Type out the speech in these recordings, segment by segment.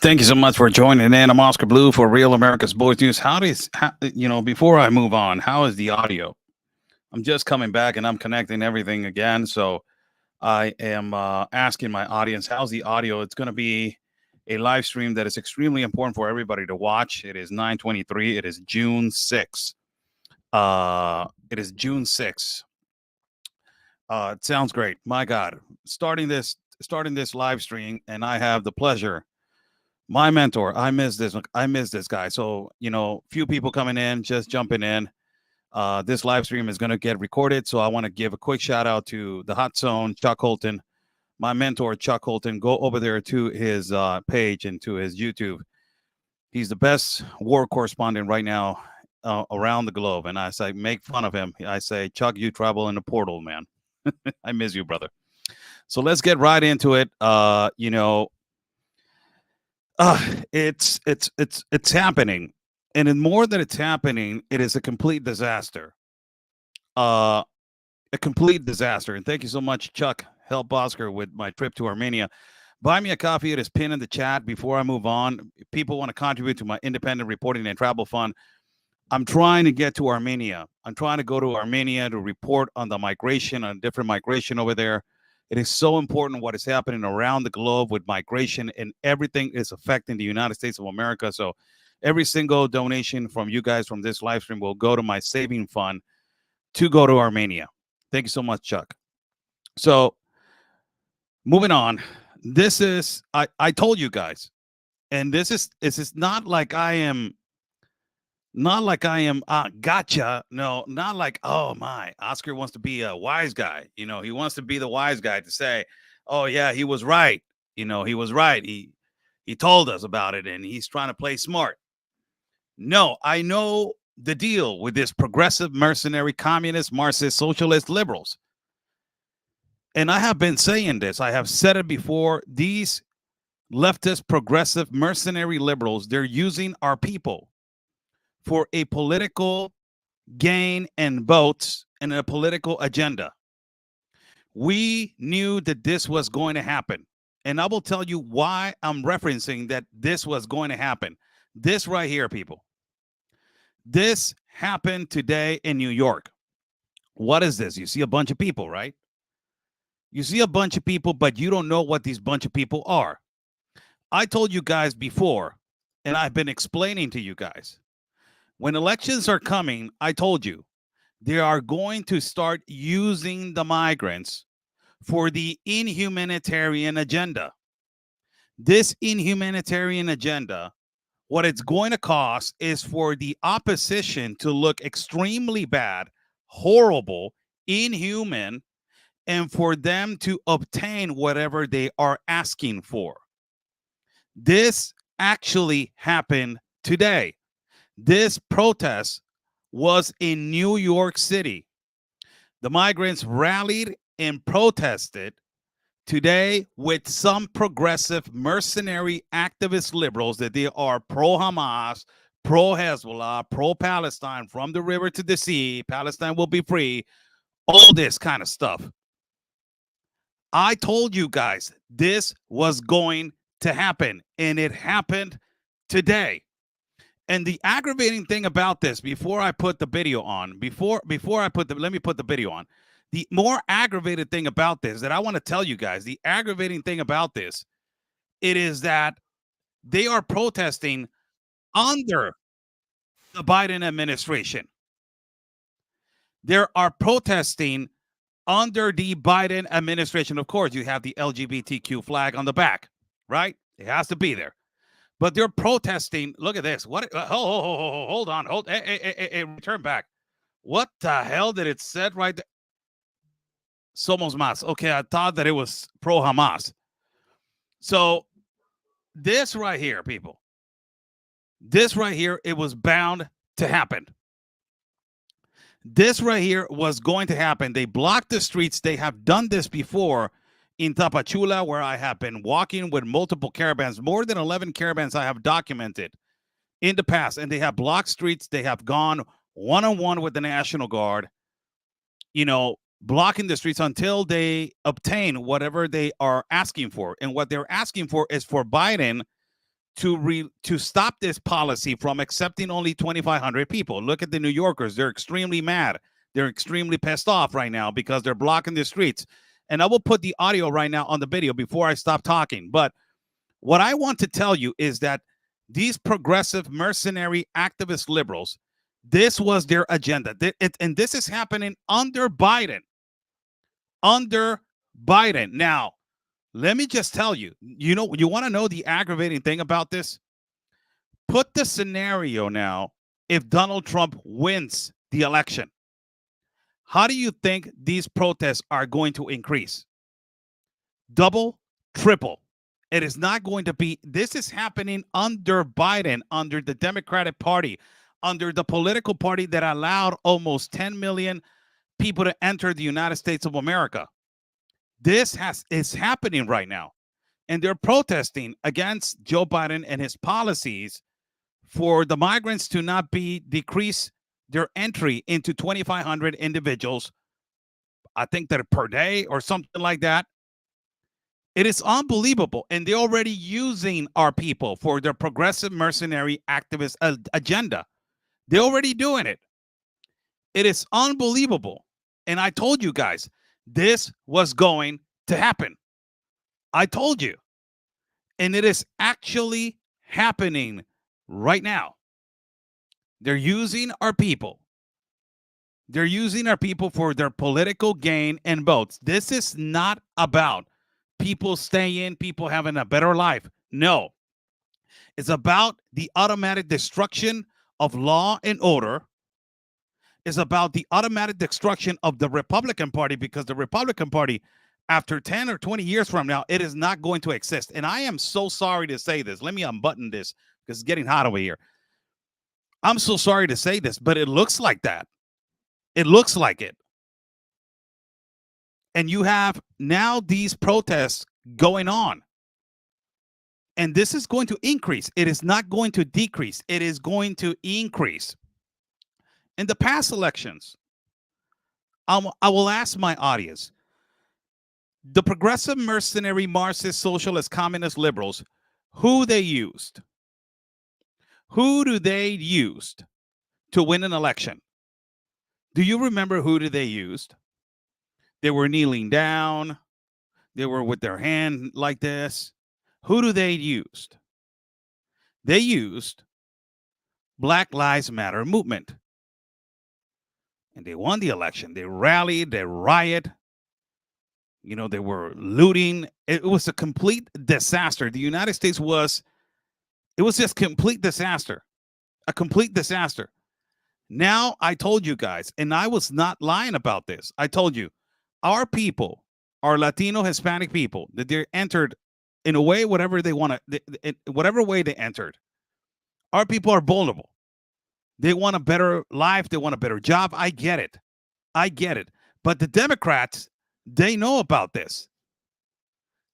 Thank you so much for joining in. I'm Oscar Blue for Real America's Boys News. Before I move on, how is the audio? I'm just coming back and I'm connecting everything again. So I am asking my audience, how's the audio? It's going to be a live stream that is extremely important for everybody to watch. It is 9:23. It is June 6th. It is June 6th. It sounds great. My God, starting this live stream, and I have the pleasure. My mentor, I miss this guy. So, few people coming in, just jumping in. This live stream is going to get recorded. So I want to give a quick shout out to the Hot Zone, Chuck Holton, my mentor, Chuck Holton. Go over there to his page and to his YouTube. He's the best war correspondent right now around the globe. And I say, make fun of him. I say, Chuck, you travel in the portal, man. I miss you, brother. So let's get right into it. It's happening, and in more than it's happening, it is a complete disaster. Uh, a complete disaster. And thank you so much, Chuck. Help Oscar with my trip to Armenia. Buy me a coffee. It is pinned in the chat. Before I move on, if people want to contribute to my independent reporting and travel fund. I'm trying to get to Armenia. I'm trying to go to Armenia to report on the migration, on different migration over there. It is so important what is happening around the globe with migration, and everything is affecting the United States of America. So every single donation from you guys from this live stream will go to my saving fund to go to Armenia. Thank you so much, Chuck. So moving on, I told you guys, and this is not like I am gotcha. No, not like, oh my, Oscar wants to be a wise guy. He wants to be the wise guy to say, oh yeah, he was right. He was right. He told us about it and he's trying to play smart. No, I know the deal with this progressive, mercenary, communist, Marxist, socialist liberals. And I have been saying this. I have said it before. These leftist, progressive, mercenary liberals, they're using our people for a political gain and votes and a political agenda. We knew that this was going to happen. And I will tell you why I'm referencing that this was going to happen. This right here, people. This happened today in New York. What is this? You see a bunch of people, right? You see a bunch of people, but you don't know what these bunch of people are. I told you guys before, and I've been explaining to you guys. When elections are coming, I told you, they are going to start using the migrants for the inhumanitarian agenda. This inhumanitarian agenda, what it's going to cost is for the opposition to look extremely bad, horrible, inhuman, and for them to obtain whatever they are asking for. This actually happened today. This protest was in New York City. The migrants rallied and protested today with some progressive mercenary activist liberals that they are pro-Hamas, pro-Hezbollah, pro-Palestine, from the river to the sea, Palestine will be free, all this kind of stuff. I told you guys this was going to happen, and it happened today. And the aggravating thing about this, before I put the video on, let me put the video on. The more aggravated thing about this that I want to tell you guys, the aggravating thing about this, it is that they are protesting under the Biden administration. They are protesting under the Biden administration. Of course, you have the LGBTQ flag on the back, right? It has to be there. But they're protesting. Look at this. What? Hold on. Hey, return back. What the hell did it said right there? Somos más. Okay, I thought that it was pro-Hamas. So this right here, people. This right here, it was bound to happen. This right here was going to happen. They blocked the streets. They have done this before in Tapachula, where I have been walking with multiple caravans, more than 11 caravans I have documented in the past, and they have blocked streets. They have gone one-on-one with the National Guard, blocking the streets until they obtain whatever they are asking for. And what they're asking for is for Biden to stop this policy from accepting only 2,500 people. Look at the New Yorkers; they're extremely mad. They're extremely pissed off right now because they're blocking the streets. And I will put the audio right now on the video before I stop talking. But what I want to tell you is that these progressive, mercenary, activist liberals, this was their agenda. And this is happening under Biden. Under Biden. Now, let me just tell you, you want to know the aggravating thing about this? Put the scenario now if Donald Trump wins the election. How do you think these protests are going to increase? Double, triple. It is not going to be. This is happening under Biden, under the Democratic Party, under the political party that allowed almost 10 million people to enter the United States of America. This is happening right now. And they're protesting against Joe Biden and his policies for the migrants to not be decrease their entry into 2,500 individuals. I think that per day or something like that. It is unbelievable. And they're already using our people for their progressive mercenary activist agenda. They're already doing it. It is unbelievable. And I told you guys, this was going to happen. I told you. And it is actually happening right now. They're using our people. They're using our people for their political gain and votes. This is not about people staying, people having a better life. No. It's about the automatic destruction of law and order. It's about the automatic destruction of the Republican Party, because the Republican Party, after 10 or 20 years from now, it is not going to exist. And I am so sorry to say this. Let me unbutton this because it's getting hot over here. I'm so sorry to say this, but it looks like that. It looks like it. And you have now these protests going on. And this is going to increase. It is not going to decrease. It is going to increase. In the past elections, I will ask my audience, the progressive, mercenary, Marxist, socialist, communist liberals, who they used? Who do they used to win an election? Do you remember who did they used? They were kneeling down. They were with their hand like this. Who do they used? They used Black Lives Matter movement. And they won the election. They rallied, they riot. You know, they were looting. It was a complete disaster. The United States was just complete disaster. A complete disaster. Now, I told you guys, and I was not lying about this. I told you, our people, our Latino, Hispanic people, that they entered in a way, whatever they want to, whatever way they entered. Our people are vulnerable. They want a better life. They want a better job. I get it. I get it. But the Democrats, they know about this.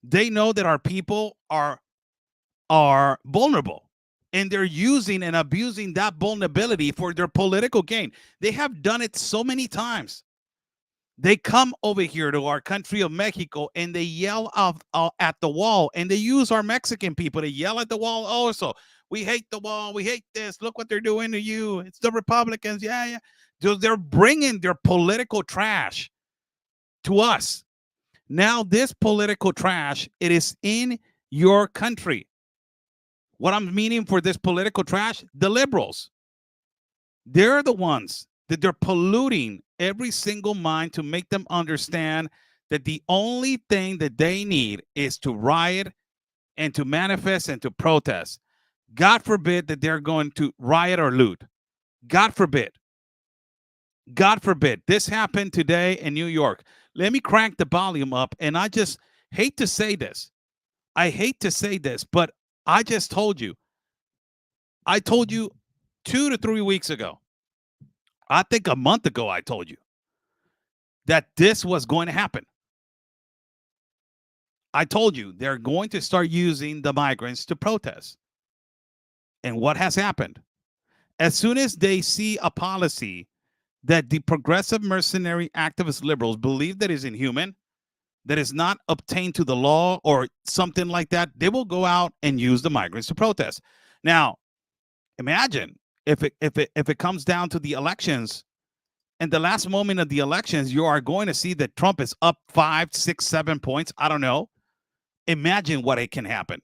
They know that our people are vulnerable. And they're using and abusing that vulnerability for their political gain. They have done it so many times. They come over here to our country of Mexico and they yell at the wall, and they use our Mexican people to yell at the wall also. We hate the wall. We hate this. Look what they're doing to you. It's the Republicans. Yeah, yeah. So they're bringing their political trash to us. Now, this political trash, it is in your country. What I'm meaning for this political trash, the liberals. They're the ones that they're polluting every single mind to make them understand that the only thing that they need is to riot and to manifest and to protest. God forbid that they're going to riot or loot. God forbid. God forbid. This happened today in New York. Let me crank the volume up. And I just hate to say this. I hate to say this, but I just told you. I told you 2 to 3 weeks ago. I think a month ago, I told you that this was going to happen. I told you they're going to start using the migrants to protest. And what has happened? As soon as they see a policy that the progressive, mercenary, activist liberals believe that is inhuman, that is not obtained to the law or something like that, they will go out and use the migrants to protest. Now, imagine if it comes down to the elections, and the last moment of the elections, you are going to see that Trump is up 5, 6, 7 points. I don't know. Imagine what it can happen.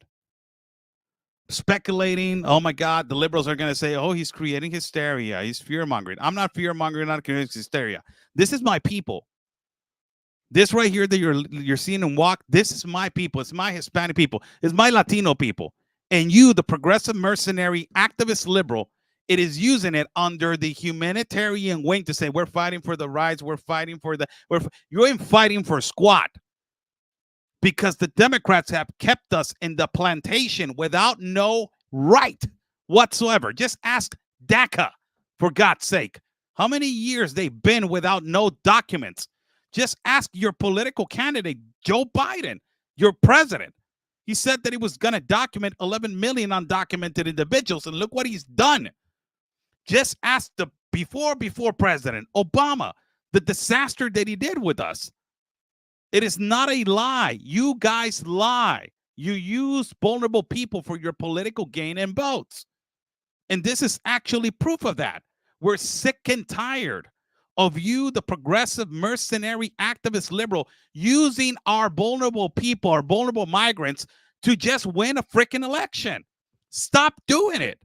Speculating, oh my God, the liberals are going to say, oh, he's creating hysteria. He's fear mongering. I'm not fear mongering, not creating hysteria. This is my people. This right here that you're seeing them walk, this is my people. It's my Hispanic people. It's my Latino people. And you, the progressive mercenary activist liberal, it is using it under the humanitarian wing to say we're fighting for the rights, we're fighting for the you ain't fighting for squat, because the Democrats have kept us in the plantation without no right whatsoever. Just ask DACA, for God's sake, how many years they've been without no documents. Just ask your political candidate, Joe Biden, your president. He said that he was going to document 11 million undocumented individuals, and look what he's done. Just ask the before President Obama, the disaster that he did with us. It is not a lie. You guys lie. You use vulnerable people for your political gain and votes. And this is actually proof of that. We're sick and tired of you, the progressive mercenary activist liberal, using our vulnerable people, our vulnerable migrants, to just win a freaking election. Stop doing it.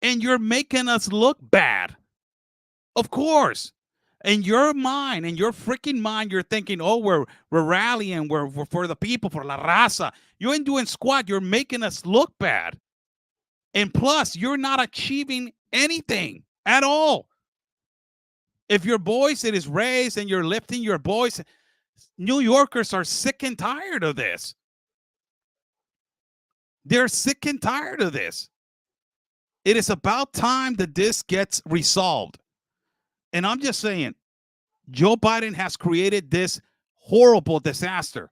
And you're making us look bad. Of course. In your mind, in your freaking mind, you're thinking, oh, we're rallying, we're for the people, for la raza. You ain't doing squat. You're making us look bad. And plus, you're not achieving anything at all. If your voice it is raised and you're lifting your voice, New Yorkers are sick and tired of this. They're sick and tired of this. It is about time that this gets resolved. And I'm just saying, Joe Biden has created this horrible disaster.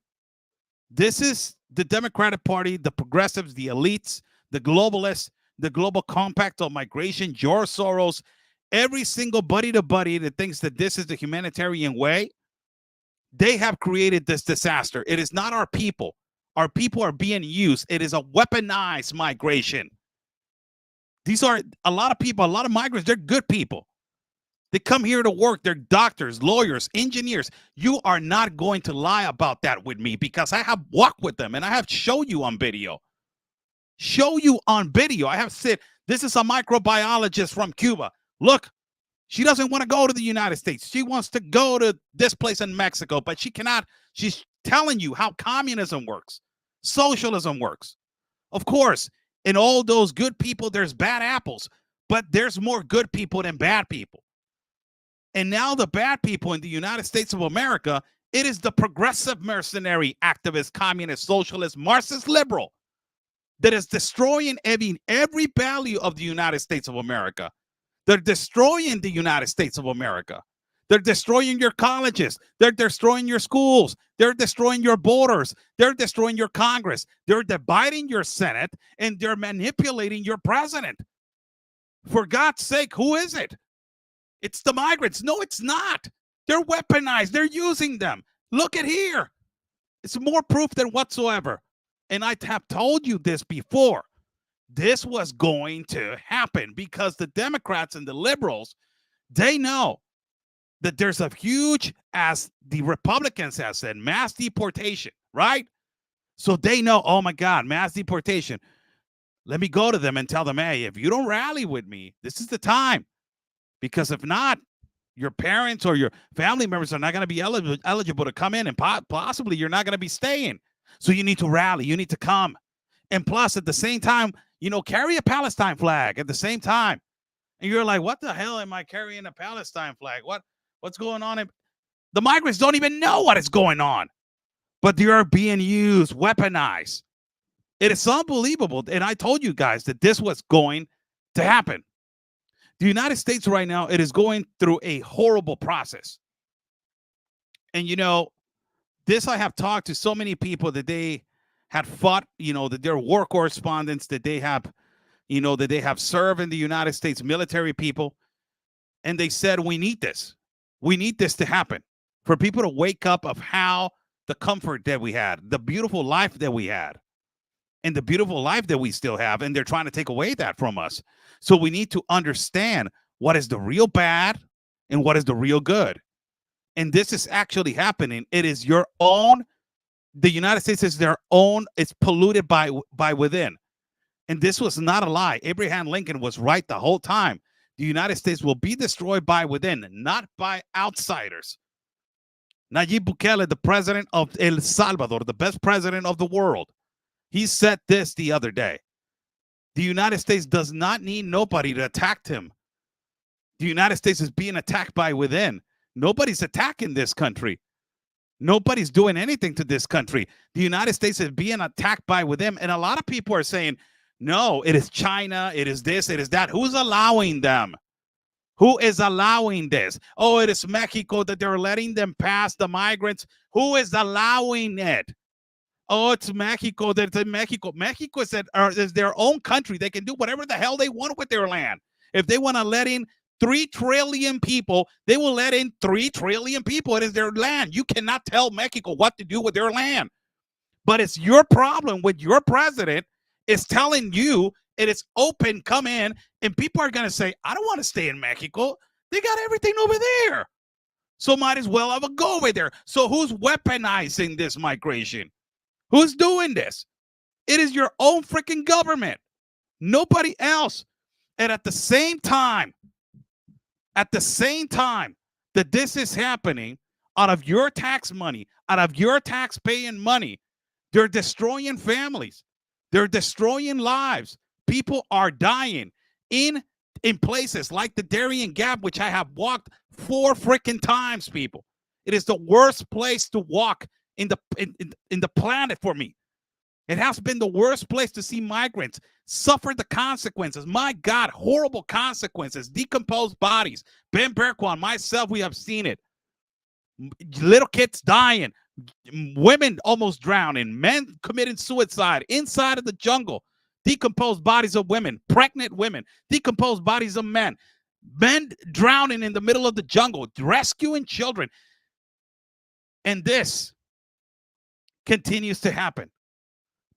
This is the Democratic Party, the progressives, the elites, the globalists, the global compact on migration, George Soros, every single buddy to buddy that thinks that this is the humanitarian way, they have created this disaster. It is not our people. Our people are being used. It is a weaponized migration. These are a lot of people, a lot of migrants, they're good people. They come here to work. They're doctors, lawyers, engineers. You are not going to lie about that with me, because I have walked with them and I have showed you on video. I have said, this is a microbiologist from Cuba. Look, she doesn't want to go to the United States. She wants to go to this place in Mexico, but she cannot. She's telling you how communism works, socialism works. Of course, in all those good people, there's bad apples, but there's more good people than bad people. And now the bad people in the United States of America, it is the progressive mercenary activist, communist, socialist, Marxist liberal that is destroying every value of the United States of America. They're destroying the United States of America. They're destroying your colleges. They're destroying your schools. They're destroying your borders. They're destroying your Congress. They're dividing your Senate, and they're manipulating your president. For God's sake, who is it? It's the migrants. No, it's not. They're weaponized. They're using them. Look at here. It's more proof than whatsoever. And I have told you this before. This was going to happen because the Democrats and the liberals, they know that there's a huge, as the Republicans have said, mass deportation, right? So they know, oh my God, mass deportation. Let me go to them and tell them, hey, if you don't rally with me, this is the time. Because if not, your parents or your family members are not going to be eligible to come in, and possibly you're not going to be staying. So you need to rally. You need to come. And plus, at the same time, carry a Palestine flag at the same time. And you're like, what the hell am I carrying a Palestine flag? What's going on? The migrants don't even know what is going on. But they are being used, weaponized. It is unbelievable. And I told you guys that this was going to happen. The United States right now, it is going through a horrible process. And, this I have talked to so many people that they had fought, that they're war correspondents, that they have, that they have served in the United States military people. And they said, we need this. We need this to happen, for people to wake up of how the comfort that we had, the beautiful life that we had, and the beautiful life that we still have. And they're trying to take away that from us. So we need to understand what is the real bad and what is the real good. And this is actually happening. It is your own. The United States is their own. It's polluted by within. And this was not a lie. Abraham Lincoln was right the whole time. The United States will be destroyed by within, not by outsiders. Nayib Bukele, the president of El Salvador, the best president of the world, he said this the other day. The United States does not need nobody to attack him. The United States is being attacked by within. Nobody's attacking this country. Nobody's doing anything to this country. The United States is being attacked by within. And a lot of people are saying, no, it is China, it is this, it is that. Who's allowing them? Who is allowing this? Oh, it is Mexico that they're letting them pass, the migrants. Who is allowing it? Oh, it's Mexico. That's Mexico. Mexico is their own country. They can do whatever the hell they want with their land. If they want to let in 3 trillion people, they will let in 3 trillion people. It is their land. You cannot tell Mexico what to do with their land. But it's your problem with your president is telling you it is open, come in, and people are going to say, I don't want to stay in Mexico. They got everything over there. So might as well have a go over there. So who's weaponizing this migration? Who's doing this? It is your own freaking government. Nobody else. And at the same time that this is happening out of your tax money, out of your tax paying money, they're destroying families. They're destroying lives. People are dying in places like the Darien Gap, which I have walked 4 freaking times, people. It is the worst place to walk in the planet for me. It has been the worst place to see migrants suffer the consequences. My God, horrible consequences. Decomposed bodies. Ben Berquan, myself, we have seen it. Little kids dying. Women almost drowning. Men committing suicide inside of the jungle. Decomposed bodies of women. Pregnant women. Decomposed bodies of men. Men drowning in the middle of the jungle. Rescuing children. And this continues to happen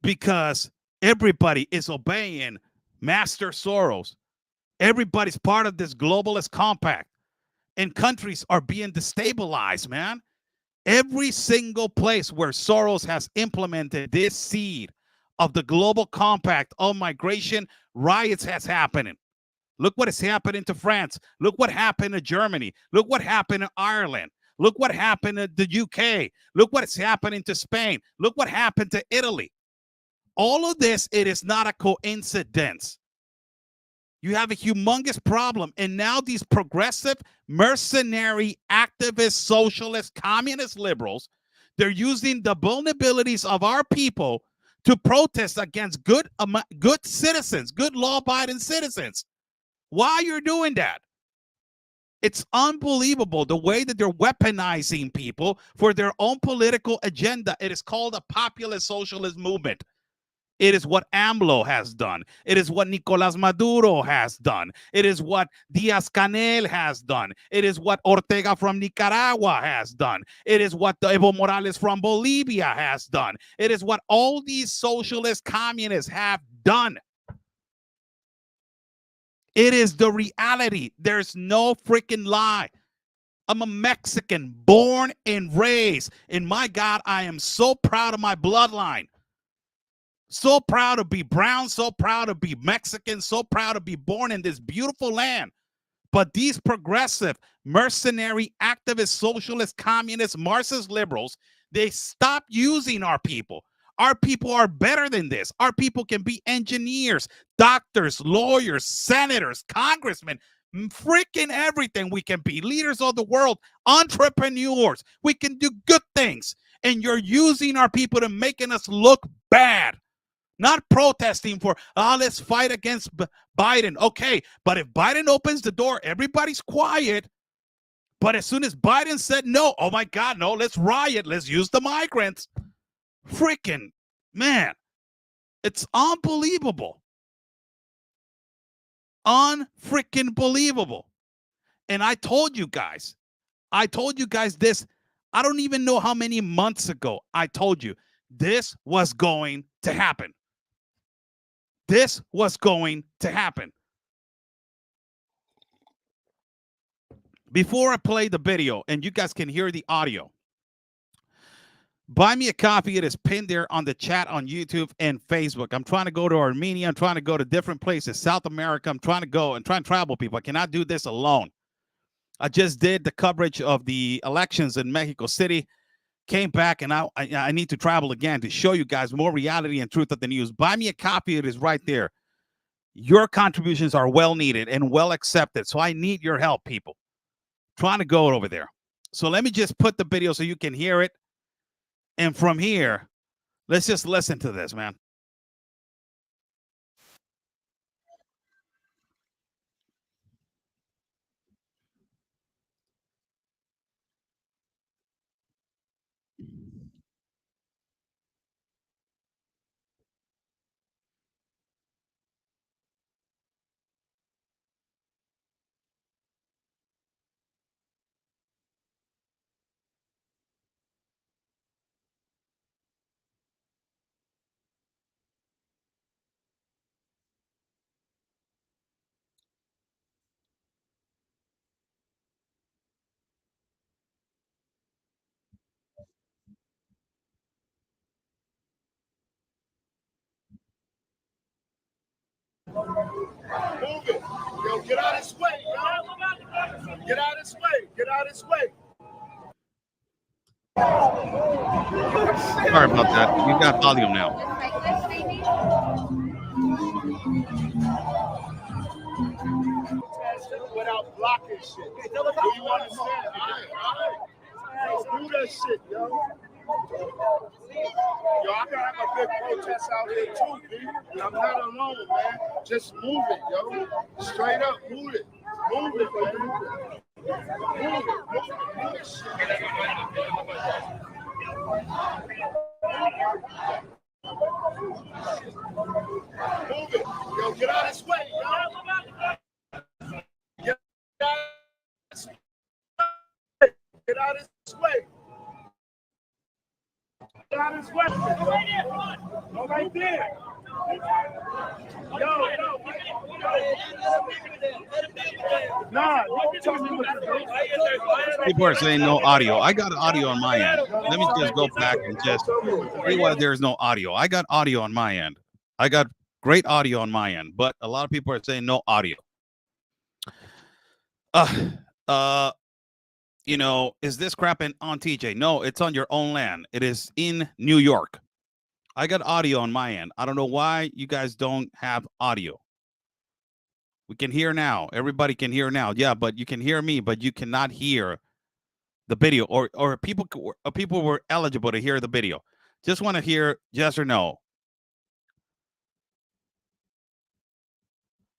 because everybody is obeying Master Soros. Everybody's part of this globalist compact, and countries are being destabilized, man. Every single place where Soros has implemented this seed of the global compact of migration, riots has happening. Look what is happening to France. Look what happened to Germany. Look what happened to Ireland. Look what happened to the UK. Look what's happening to Spain. Look what happened to Italy. All of this, it is not a coincidence. You have a humongous problem. And now these progressive, mercenary, activist, socialist, communist liberals, they're using the vulnerabilities of our people to protest against good citizens, good law-abiding citizens. Why you're doing that? It's unbelievable the way that they're weaponizing people for their own political agenda. It is called a populist socialist movement. It is what AMLO has done. It is what Nicolás Maduro has done. It is what Díaz-Canel has done. It is what Ortega from Nicaragua has done. It is what Evo Morales from Bolivia has done. It is what all these socialist communists have done. It is the reality. There's no freaking lie. I'm a Mexican, born and raised. And my God, I am so proud of my bloodline. So proud to be brown, so proud to be Mexican, so proud to be born in this beautiful land. But these progressive, mercenary, activist, socialist, communist, Marxist liberals, they stop using our people. Our people are better than this. Our people can be engineers, doctors, lawyers, senators, congressmen, freaking everything. We can be leaders of the world, entrepreneurs. We can do good things. And you're using our people to making us look bad. Not protesting for, let's fight against Biden. Okay, but if Biden opens the door, everybody's quiet. But as soon as Biden said no, oh my God, no, let's riot. Let's use the migrants. Freaking, man, it's unbelievable. Unfreaking believable. And I told you guys this I don't even know how many months ago I told you this was going to happen. This was going to happen. Before I play the video and you guys can hear the audio, buy me a coffee. It is pinned there on the chat on YouTube and Facebook. I'm trying to go to Armenia. I'm trying to go to different places, South America. I'm trying to go and try and travel people. I cannot do this alone. I just did the coverage of the elections in Mexico City, came back, and I need to travel again to show you guys more reality and truth of the news. Buy me a coffee. It is right there. Your contributions are well needed and well accepted. So I need your help, people. Trying to go over there. So let me just put the video so you can hear it. And from here, let's just listen to this, man. Move it. Yo, get out of his way, yo. Get out of his way. Get out of his way. Sorry about that. You got volume now. Without blocking shit. Do you understand? All right. Yo, do that shit, yo. Yo, I gotta have a big protest out here too, B. I'm not alone, man. Just move it, yo. Straight up, move it. Move it, man. Move it. Move it. Yo, get out of his way, yo. Get out of his way. Get out of his way. Go right there. Yo. Nah, don't tell me what to do. People are saying no audio. I got audio on my end. Let me just go back and just see why there's no audio. I got audio on my end. I got great audio on my end, but a lot of people are saying no audio. You know, is this crap on TJ? No, it's on your own land. It is in New York. I got audio on my end. I don't know why you guys don't have audio. We can hear now. Everybody can hear now. Yeah, but you can hear me, but you cannot hear the video. Or people were eligible to hear the video. Just want to hear yes or no.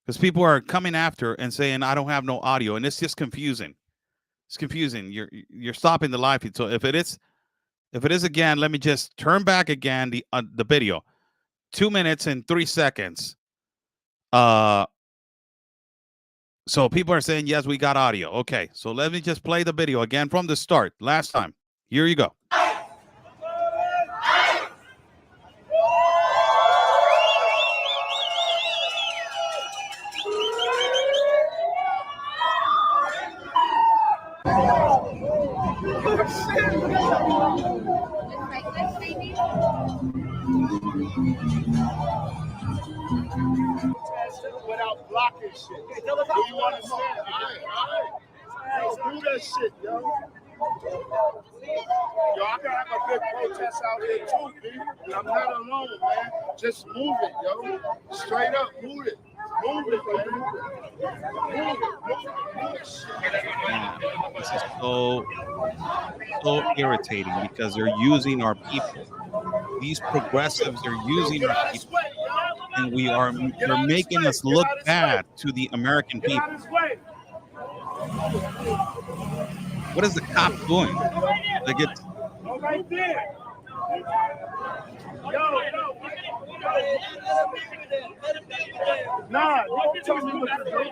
Because people are coming after and saying I don't have no audio, and it's just confusing. It's confusing. You're stopping the live feed. So if it is again, let me just turn back again the video. 2 minutes and 3 seconds. So people are saying yes, we got audio. Okay, so let me just play the video again from the start. Last time. Here you go. Without blocking shit. Do you understand? All right. Yo, do that shit, yo. Yo, I gotta have a big protest out here too, B. I'm not alone, man. Just move it, yo. Straight up, move it. Move it, man. Move it. This is so irritating because they're using our people. These progressives are using our people, and they're making us look bad to the American people. What is the cop doing? Like it's right there. Nah, don't tell me what to do. Don't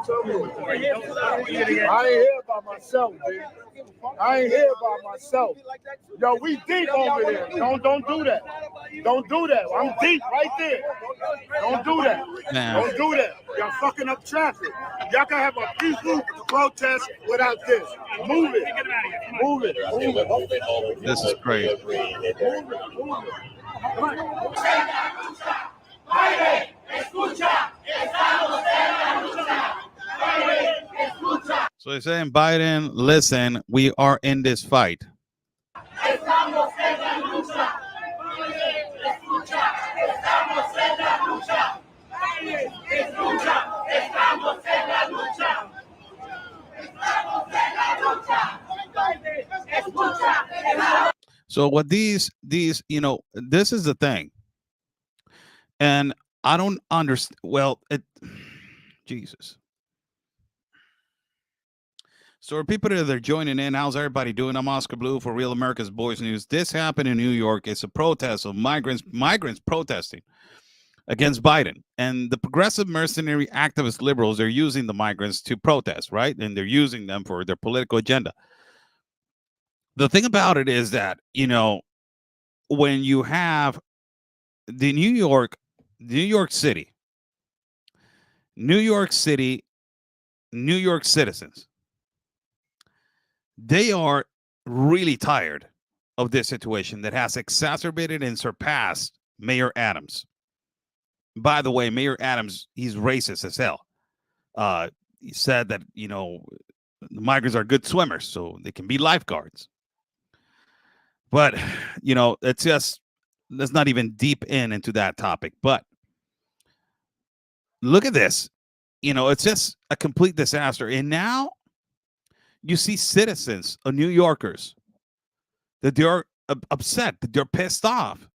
tell me what to do. I ain't here by myself, dude. I ain't here by myself. Yo, we deep over there. Don't do that. Don't do that. I'm deep right there. Don't do that. Man, Don't do that. Y'all fucking up traffic. Y'all can have a peaceful protest without this. Move it. Move it. Move it. this is crazy. So they're saying, Biden, listen, we are in this fight. So what these, this is the thing. And I don't understand. Well, Jesus. So for people that are joining in, how's everybody doing? I'm Oscar Blue for Real America's Boys News. This happened in New York. It's a protest of migrants protesting against Biden. And the progressive mercenary activist liberals, they're using the migrants to protest, right? And they're using them for their political agenda. The thing about it is that, when you have the New York City, New York citizens, they are really tired of this situation that has exacerbated and surpassed Mayor Adams. By the way, Mayor Adams, he's racist as hell. He said that, the migrants are good swimmers, so they can be lifeguards. But, it's just, let's not even deep into that topic. But look at this. It's just a complete disaster. And now you see citizens of New Yorkers that they're upset, that they're pissed off.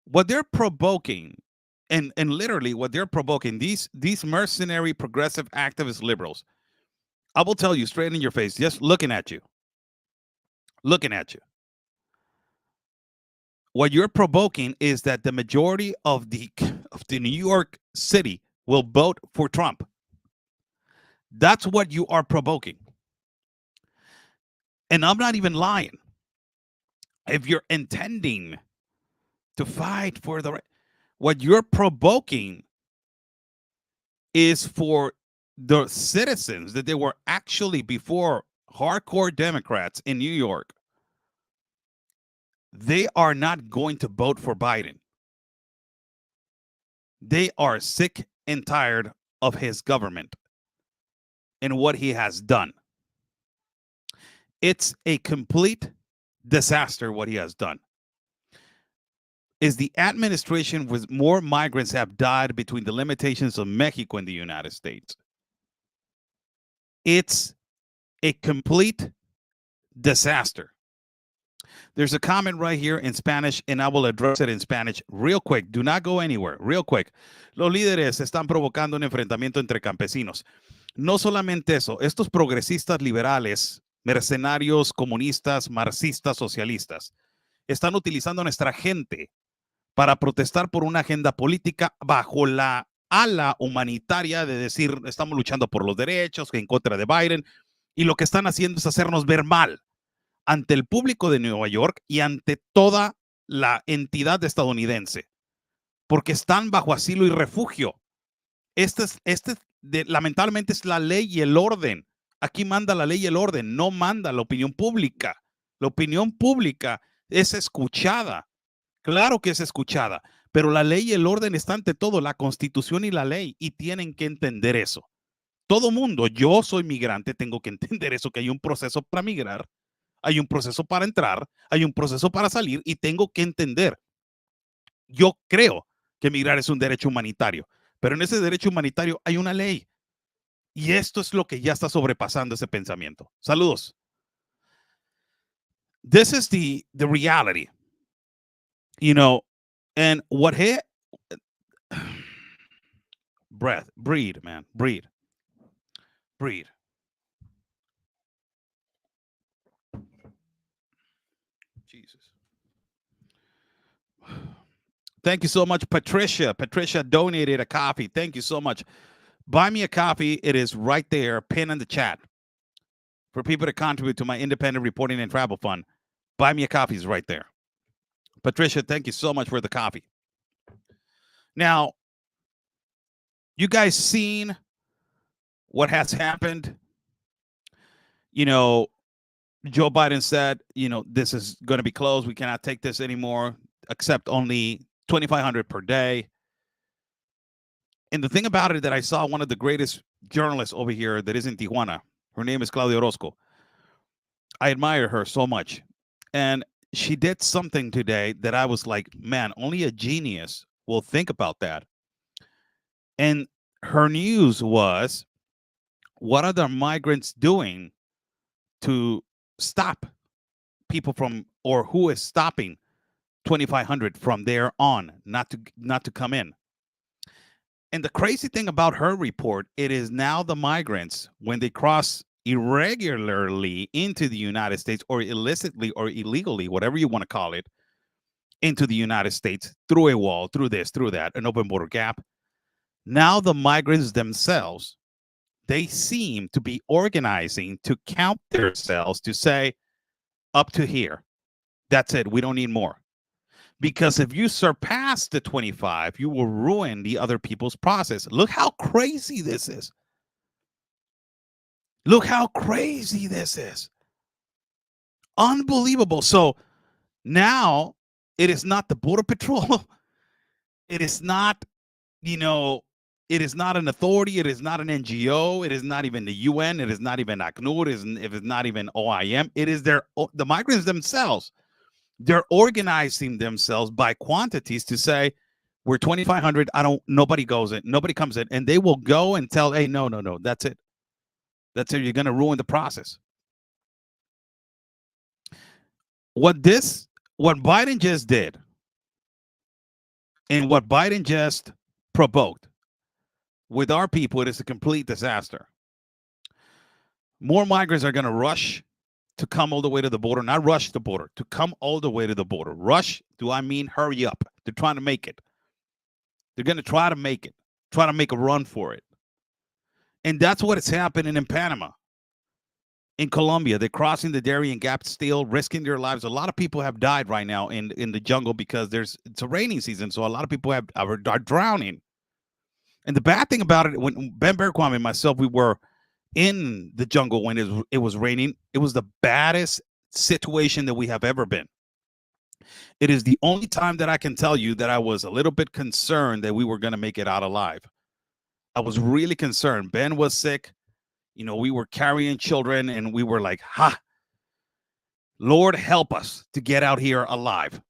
What they're provoking, and literally what they're provoking, these mercenary progressive activist liberals, I will tell you straight in your face, just looking at you. What you're provoking is that the majority of the New York City will vote for Trump. That's what you are provoking. And I'm not even lying. If you're intending to fight for the right, what you're provoking is for the citizens that they were actually before hardcore Democrats in New York. They are not going to vote for Biden. They are sick and tired of his government and what he has done. It's a complete disaster what he has done. Is the administration with more migrants have died between the limitations of Mexico and the United States. It's a complete disaster. There's a comment right here in Spanish, and I will address it in Spanish real quick. Do not go anywhere. Real quick. Los líderes están provocando un enfrentamiento entre campesinos. No solamente eso, estos progresistas liberales, mercenarios, comunistas, marxistas, socialistas, están utilizando a nuestra gente para protestar por una agenda política bajo la ala humanitaria de decir, estamos luchando por los derechos, en contra de Biden, y lo que están haciendo es hacernos ver mal ante el público de Nueva York y ante toda la entidad estadounidense, porque están bajo asilo y refugio. Lamentablemente es la ley y el orden. Aquí manda la ley y el orden, no manda la opinión pública. La opinión pública es escuchada. Claro que es escuchada, pero la ley y el orden está ante todo, la constitución y la ley, y tienen que entender eso. Todo mundo, yo soy migrante, tengo que entender eso, que hay un proceso para migrar, hay un proceso para entrar, hay un proceso para salir, y tengo que entender. Yo creo que migrar es un derecho humanitario, pero en ese derecho humanitario hay una ley, y esto es lo que ya está sobrepasando ese pensamiento. Saludos. This is the reality. And what he breathe, man, breathe. Jesus. Thank you so much, Patricia. Patricia donated a coffee. Thank you so much. Buy me a coffee. It is right there, pinned in the chat. For people to contribute to my independent reporting and travel fund, buy me a coffee is right there. Patricia, thank you so much for the coffee. Now, you guys seen what has happened? You know, Joe Biden said, this is going to be closed. We cannot take this anymore, except only 2,500 per day. And the thing about it that I saw one of the greatest journalists over here that is in Tijuana. Her name is Claudia Orozco. I admire her so much. And she did something today that I was like, man, only a genius will think about that. And her news was, what are the migrants doing to stop people from, or who is stopping 2,500 from there on not to come in? And the crazy thing about her report, it is now the migrants, when they cross irregularly into the United States, or illicitly or illegally, whatever you want to call it, into the United States, through a wall, through this, through that, an open border gap. Now the migrants themselves, they seem to be organizing to count themselves to say, up to here. That's it. We don't need more. Because if you surpass the 25, you will ruin the other people's process. Look how crazy this is. Look how crazy this is. Unbelievable. So now it is not the Border Patrol. It is not, it is not an authority. It is not an NGO. It is not even the UN. It is not even ACNUR. It is not even OIM. It is the migrants themselves. They're organizing themselves by quantities to say, we're 2,500. Nobody goes in. Nobody comes in. And they will go and tell, hey, no, that's it. That's it. You're going to ruin the process. What Biden just did, and what Biden just provoked with our people, it is a complete disaster. More migrants are going to rush to come all the way to the border, not rush the border, to come all the way to the border. Rush, do I mean hurry up? They're trying to make it. They're going to try to make it, try to make a run for it. And that's what is happening in Panama. In Colombia, they're crossing the Darien Gap still, risking their lives. A lot of people have died right now in the jungle because it's a rainy season, so a lot of people are drowning. And the bad thing about it, when Ben Berquam and myself, we were in the jungle when it was raining, it was the baddest situation that we have ever been. It is the only time that I can tell you that I was a little bit concerned that we were going to make it out alive. I was really concerned. Ben was sick. We were carrying children, and we were like, Lord, help us to get out here alive.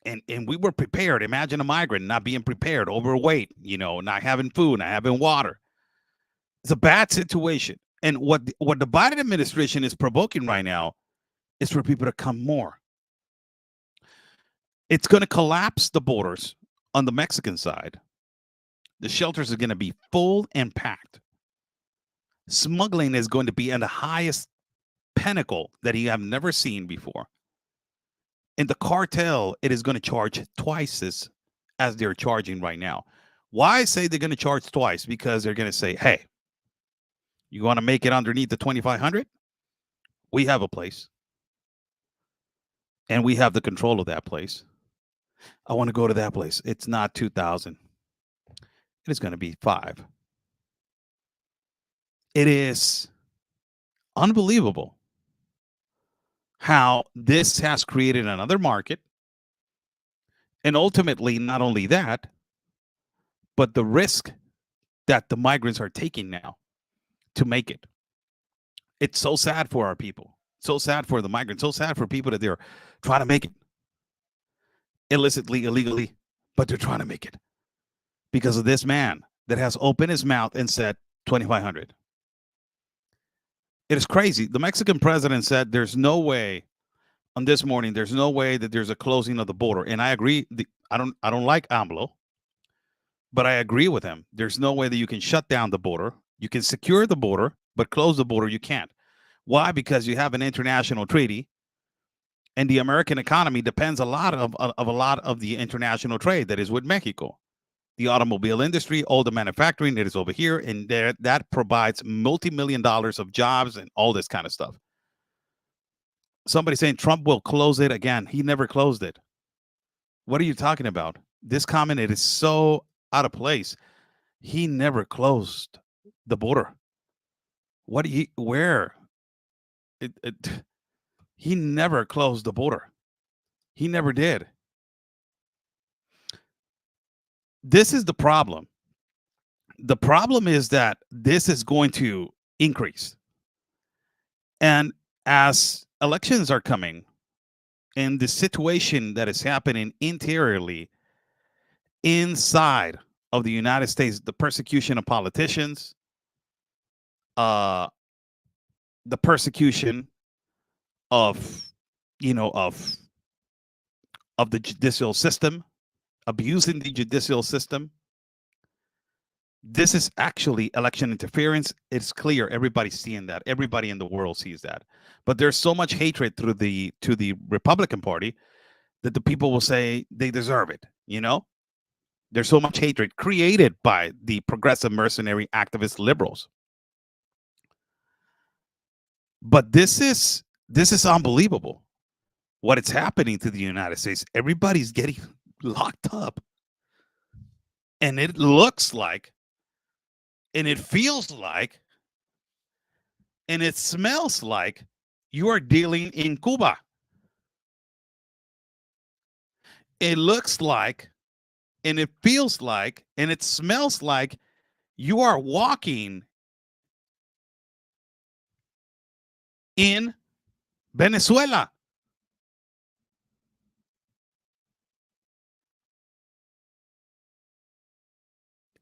And we were prepared. Imagine a migrant not being prepared, overweight, not having food, not having water. It's a bad situation. And what the Biden administration is provoking right now is for people to come more. It's going to collapse the borders on the Mexican side. The shelters are going to be full and packed. Smuggling is going to be at the highest pinnacle that you have never seen before. And the cartel, it is going to charge twice as they're charging right now. Why I say they're going to charge twice? Because they're going to say, hey, you want to make it underneath the 2,500? We have a place. And we have the control of that place. I want to go to that place. It's not 2,000. It is going to be 5. It is unbelievable how this has created another market. And ultimately, not only that, but the risk that the migrants are taking now to make it. It's so sad for our people. So sad for the migrants. So sad for people that they're trying to make it. Illicitly, illegally, but they're trying to make it. Because of this man that has opened his mouth and said 2,500. It is crazy. The Mexican president said there's no way on this morning, there's no way that there's a closing of the border. And I agree. I don't like AMLO, but I agree with him. There's no way that you can shut down the border. You can secure the border, but close the border you can't. Why? Because you have an international treaty, And the American economy depends a lot of the international trade that is with Mexico. The automobile industry, all the manufacturing that is over here, and there that provides multi-million dollars of jobs and all this kind of stuff. Somebody saying Trump will close it again. He never closed it. What are you talking about? This comment, it is so out of place. He never closed the border. What do you where? It he never closed the border. He never did. This is the problem. The problem is that this is going to increase. And as elections are coming and the situation that is happening interiorly inside of the United States, the persecution of politicians, uh, the persecution of, you know, of the judicial system, abusing the judicial system. This is actually election interference. It's clear. Everybody's seeing that. Everybody in the world sees that. But there's so much hatred to the Republican Party that the people will say they deserve it. You know, there's so much hatred created by the progressive mercenary activist liberals. But this is unbelievable. What is happening to the United States? Everybody's getting locked up, and it looks like, and it feels like, and it smells like you are dealing in Cuba. It looks like, and it feels like, and it smells like you are walking in Venezuela.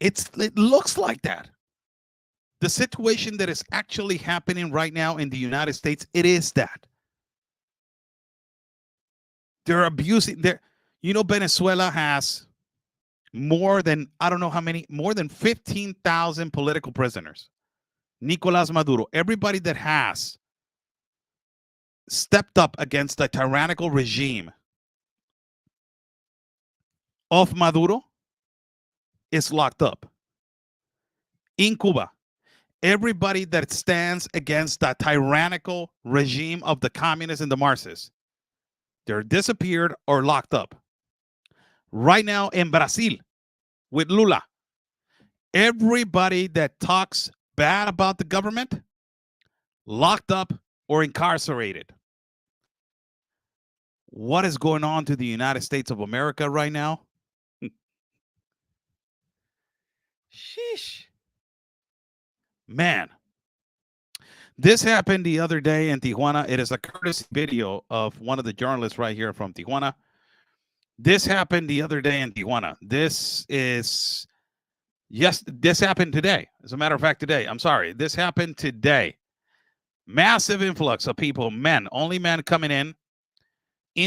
It looks like that. The situation that is actually happening right now in the United States, it is that. They're abusing their, you know, Venezuela has more than, I don't know how many, more than 15,000 political prisoners. Nicolas Maduro, everybody that has stepped up against the tyrannical regime of Maduro is locked up in Cuba. Everybody that stands against the tyrannical regime of the communists and the Marxists, they're disappeared or locked up. Right now in Brazil with Lula, everybody that talks bad about the government, locked up or incarcerated. What is going on to the United States of America right now? Sheesh. Man. This happened the other day in Tijuana. It is a courtesy video of one of the journalists right here from Tijuana. This happened the other day in Tijuana. This happened today. As a matter of fact, today. I'm sorry. This happened today. Massive influx of people, men, only men coming in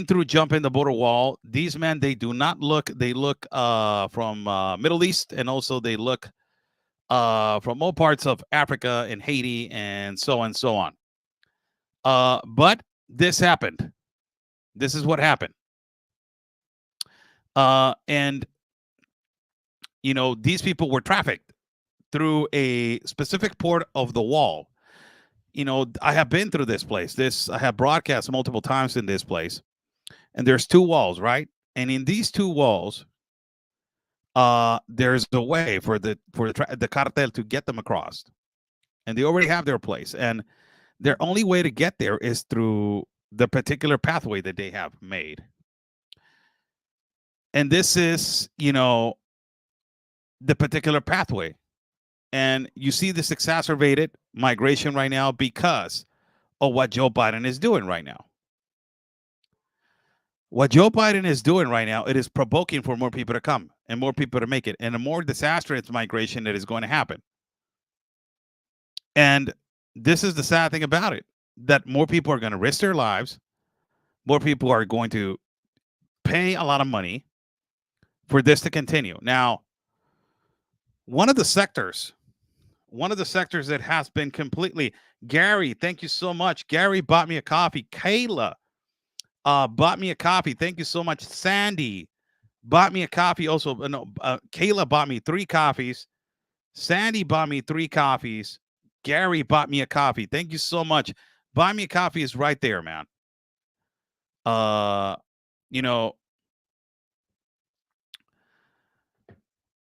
through jumping the border wall. These men, they do not look, they look from Middle East, and also they look from all parts of Africa and Haiti and so on. But this happened. This is what happened. And, you know, these people were trafficked through a specific port of the wall. You know, I have been through this place. I have broadcast multiple times in this place. And there's two walls, right? And in these two walls, there's a way for the cartel to get them across, and they already have their place, and their only way to get there is through the particular pathway that they have made. And this is, you know, the particular pathway, and you see this exacerbated migration right now because of what Joe Biden is doing right now. What Joe Biden is doing right now, it is provoking for more people to come and more people to make it, and a more disastrous migration that is going to happen. And this is the sad thing about it, that more people are going to risk their lives. More people are going to pay a lot of money for this to continue. Now, one of the sectors that has been completely, Gary, thank you so much. Gary bought me a coffee. Kayla, bought me a copy. Thank you so much. Sandy bought me a copy. Also, no, Kayla bought me 3 coffees. Sandy bought me 3 coffees. Gary bought me a coffee. Thank you so much. Buy me a coffee is right there, man. Uh, you know,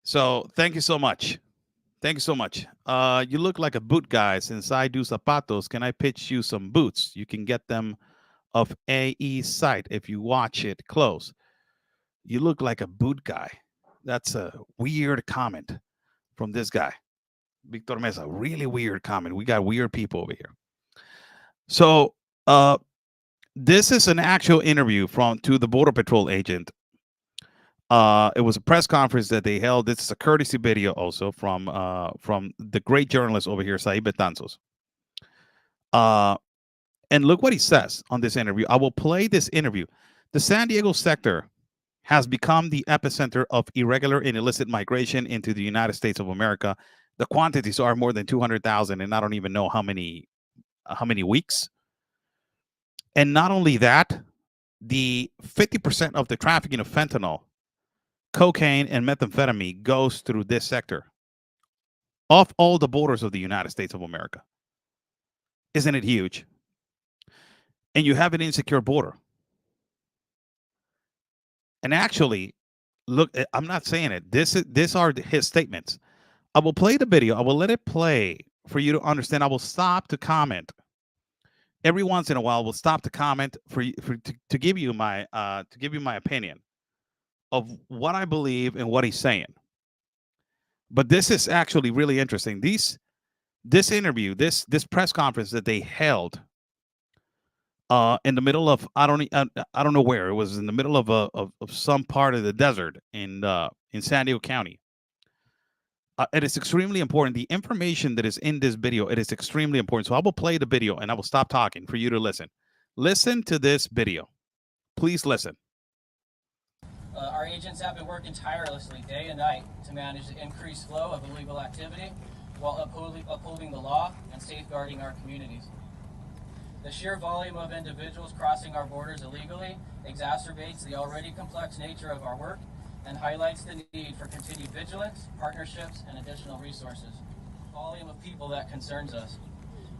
so thank you so much. Thank you so much. You look like a boot guy. Since I do zapatos, can I pitch you some boots? You can get them of AE site if you watch it close. You look like a boot guy. That's a weird comment from this guy, Victor Mesa. Really weird comment. We got weird people over here. So, this is an actual interview from to the Border Patrol agent. It was a press conference that they held. This is a courtesy video also from the great journalist over here, Saib Betanzos. Uh, and look what he says on this interview. I will play this interview. The San Diego sector has become the epicenter of irregular and illicit migration into the United States of America. The quantities are more than 200,000, and I don't even know how many weeks. And not only that, the 50% of the trafficking of fentanyl, cocaine, and methamphetamine goes through this sector off all the borders of the United States of America. Isn't it huge? And you have an insecure border. And actually, look, I'm not saying it. These are his statements. I will play the video. I will let it play for you to understand. I will stop to comment every once in a while. We'll stop to comment to give you my opinion of what I believe and what he's saying. But this is actually really interesting. This interview, this press conference that they held in the middle of I don't know where it was, in the middle of some part of the desert in San Diego County. It is extremely important. The information that is in this video, it is extremely important. So I will play the video and I will stop talking for you to listen. Listen to this video. Please listen. Our agents have been working tirelessly day and night to manage the increased flow of illegal activity while upholding the law and safeguarding our communities. The sheer volume of individuals crossing our borders illegally exacerbates the already complex nature of our work and highlights the need for continued vigilance, partnerships, and additional resources. The volume of people that concerns us.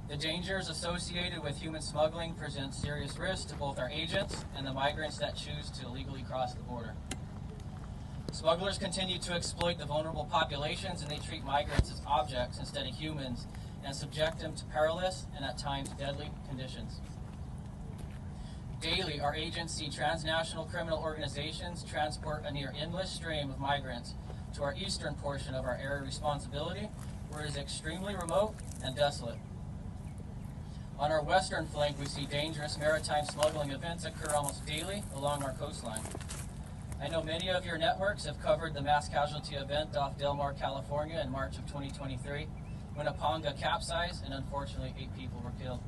The dangers associated with human smuggling present serious risks to both our agents and the migrants that choose to illegally cross the border. Smugglers continue to exploit the vulnerable populations, and they treat migrants as objects instead of humans and subject them to perilous and at times deadly conditions. Daily, our agents see transnational criminal organizations transport a near endless stream of migrants to our eastern portion of our area of responsibility, where it is extremely remote and desolate. On our western flank, we see dangerous maritime smuggling events occur almost daily along our coastline. I know many of your networks have covered the mass casualty event off Del Mar, California in March of 2023, when a Ponga capsized and unfortunately 8 people were killed.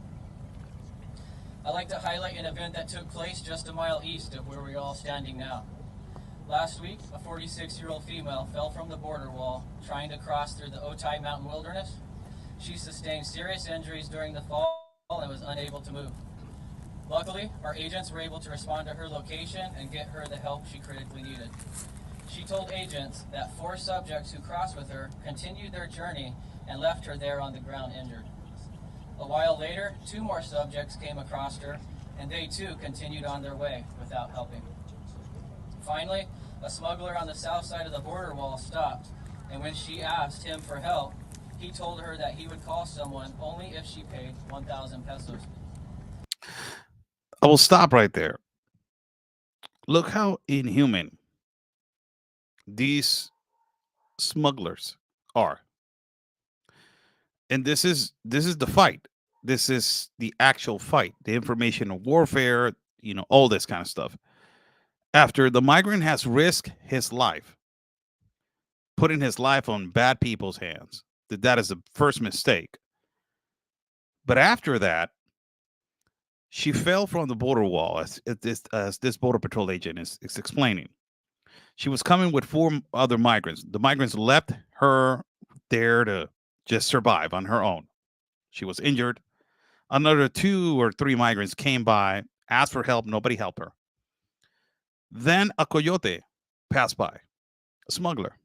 I'd like to highlight an event that took place just a mile east of where we're all standing now. Last week, a 46-year-old female fell from the border wall trying to cross through the Otay Mountain Wilderness. She sustained serious injuries during the fall and was unable to move. Luckily, our agents were able to respond to her location and get her the help she critically needed. She told agents that 4 subjects who crossed with her continued their journey and left her there on the ground injured. A while later, 2 more subjects came across her, and they too continued on their way without helping. Finally, a smuggler on the south side of the border wall stopped, and when she asked him for help, he told her that he would call someone only if she paid 1,000 pesos. I will stop right there. Look how inhuman these smugglers are. And this is the fight. This is the actual fight, the information warfare, all this kind of stuff. After the migrant has risked his life, putting his life on bad people's hands, that is the first mistake. But after that, she fell from the border wall, as this border patrol agent is explaining. She was coming with 4 other migrants. The migrants left her there to just survive on her own. She was injured. Another 2 or 3 migrants came by asked for help. Nobody helped her. Then a coyote passed by, a smuggler,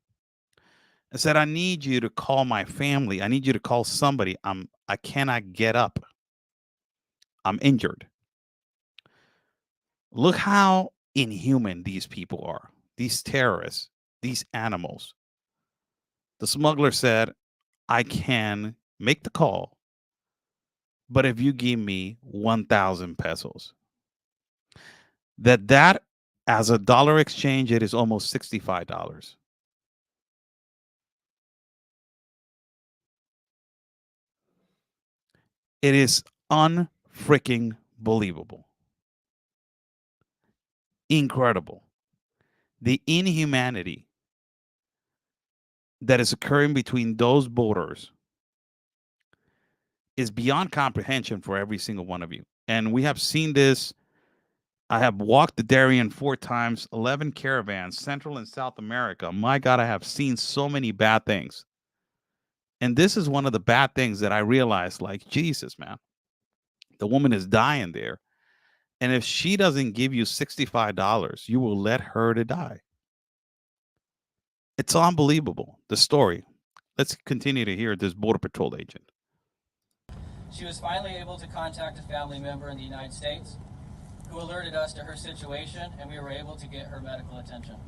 and said, "I need you to call my family. I need you to call somebody. I cannot get up. I'm injured." Look how inhuman these people are. These terrorists, these animals. The smuggler said, "I can make the call, but if you give me 1,000 pesos." That as a dollar exchange, it is almost $65. It is unfreaking believable. Incredible. The inhumanity that is occurring between those borders is beyond comprehension for every single one of you. And we have seen this. I have walked the Darien 4 times, 11 caravans, Central and South America. My God, I have seen so many bad things. And this is one of the bad things that I realized, like, Jesus, man, the woman is dying there. And if she doesn't give you $65, you will let her to die. It's unbelievable, the story. Let's continue to hear this Border Patrol agent. She was finally able to contact a family member in the United States who alerted us to her situation, and we were able to get her medical attention.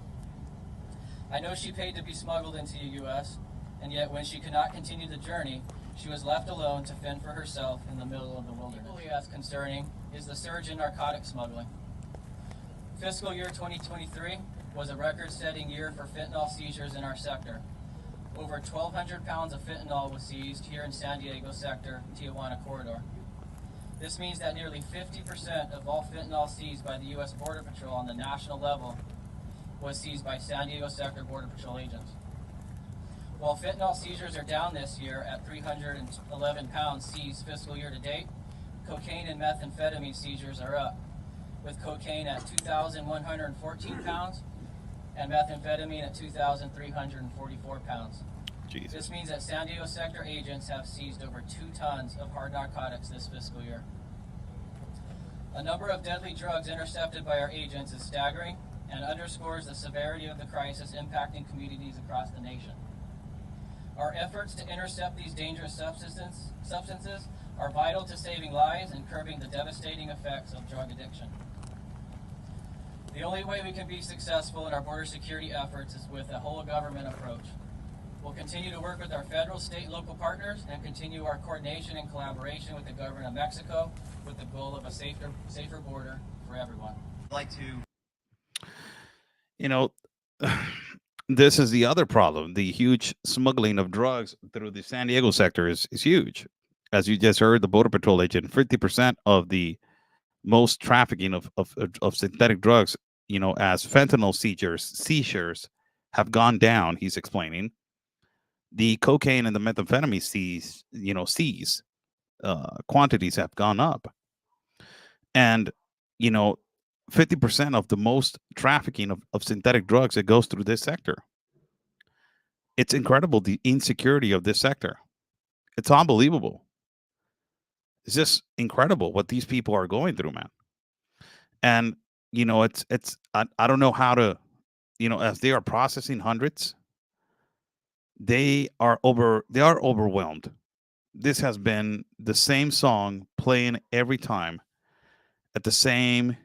I know she paid to be smuggled into the U.S., and yet when she could not continue the journey, she was left alone to fend for herself in the middle of the wilderness. Equally as concerning is the surge in narcotic smuggling. Fiscal year 2023 was a record-setting year for fentanyl seizures in our sector. Over 1,200 pounds of fentanyl was seized here in San Diego sector, Tijuana corridor. This means that nearly 50% of all fentanyl seized by the U.S. Border Patrol on the national level was seized by San Diego sector Border Patrol agents. While fentanyl seizures are down this year at 311 pounds seized fiscal year to date, cocaine and methamphetamine seizures are up, with cocaine at 2,114 pounds and methamphetamine at 2,344 pounds. Jesus. This means that San Diego sector agents have seized over 2 tons of hard narcotics this fiscal year. A number of deadly drugs intercepted by our agents is staggering and underscores the severity of the crisis impacting communities across the nation. Our efforts to intercept these dangerous substances are vital to saving lives and curbing the devastating effects of drug addiction. The only way we can be successful in our border security efforts is with a whole government approach. We'll continue to work with our federal, state, and local partners and continue our coordination and collaboration with the government of Mexico with the goal of a safer border for everyone. I'd like to, You know, this is the other problem. The huge smuggling of drugs through the San Diego sector is huge. As you just heard, the Border Patrol agent, 50% of the most trafficking of synthetic drugs, as fentanyl seizures have gone down, he's explaining. The cocaine and the methamphetamine seize quantities have gone up. And, you know, 50% of the most trafficking of synthetic drugs that goes through this sector. It's incredible, the insecurity of this sector. It's unbelievable. It's just incredible what these people are going through, man. And, I don't know how to, as they are processing hundreds, they are overwhelmed. This has been the same song playing every time at the same,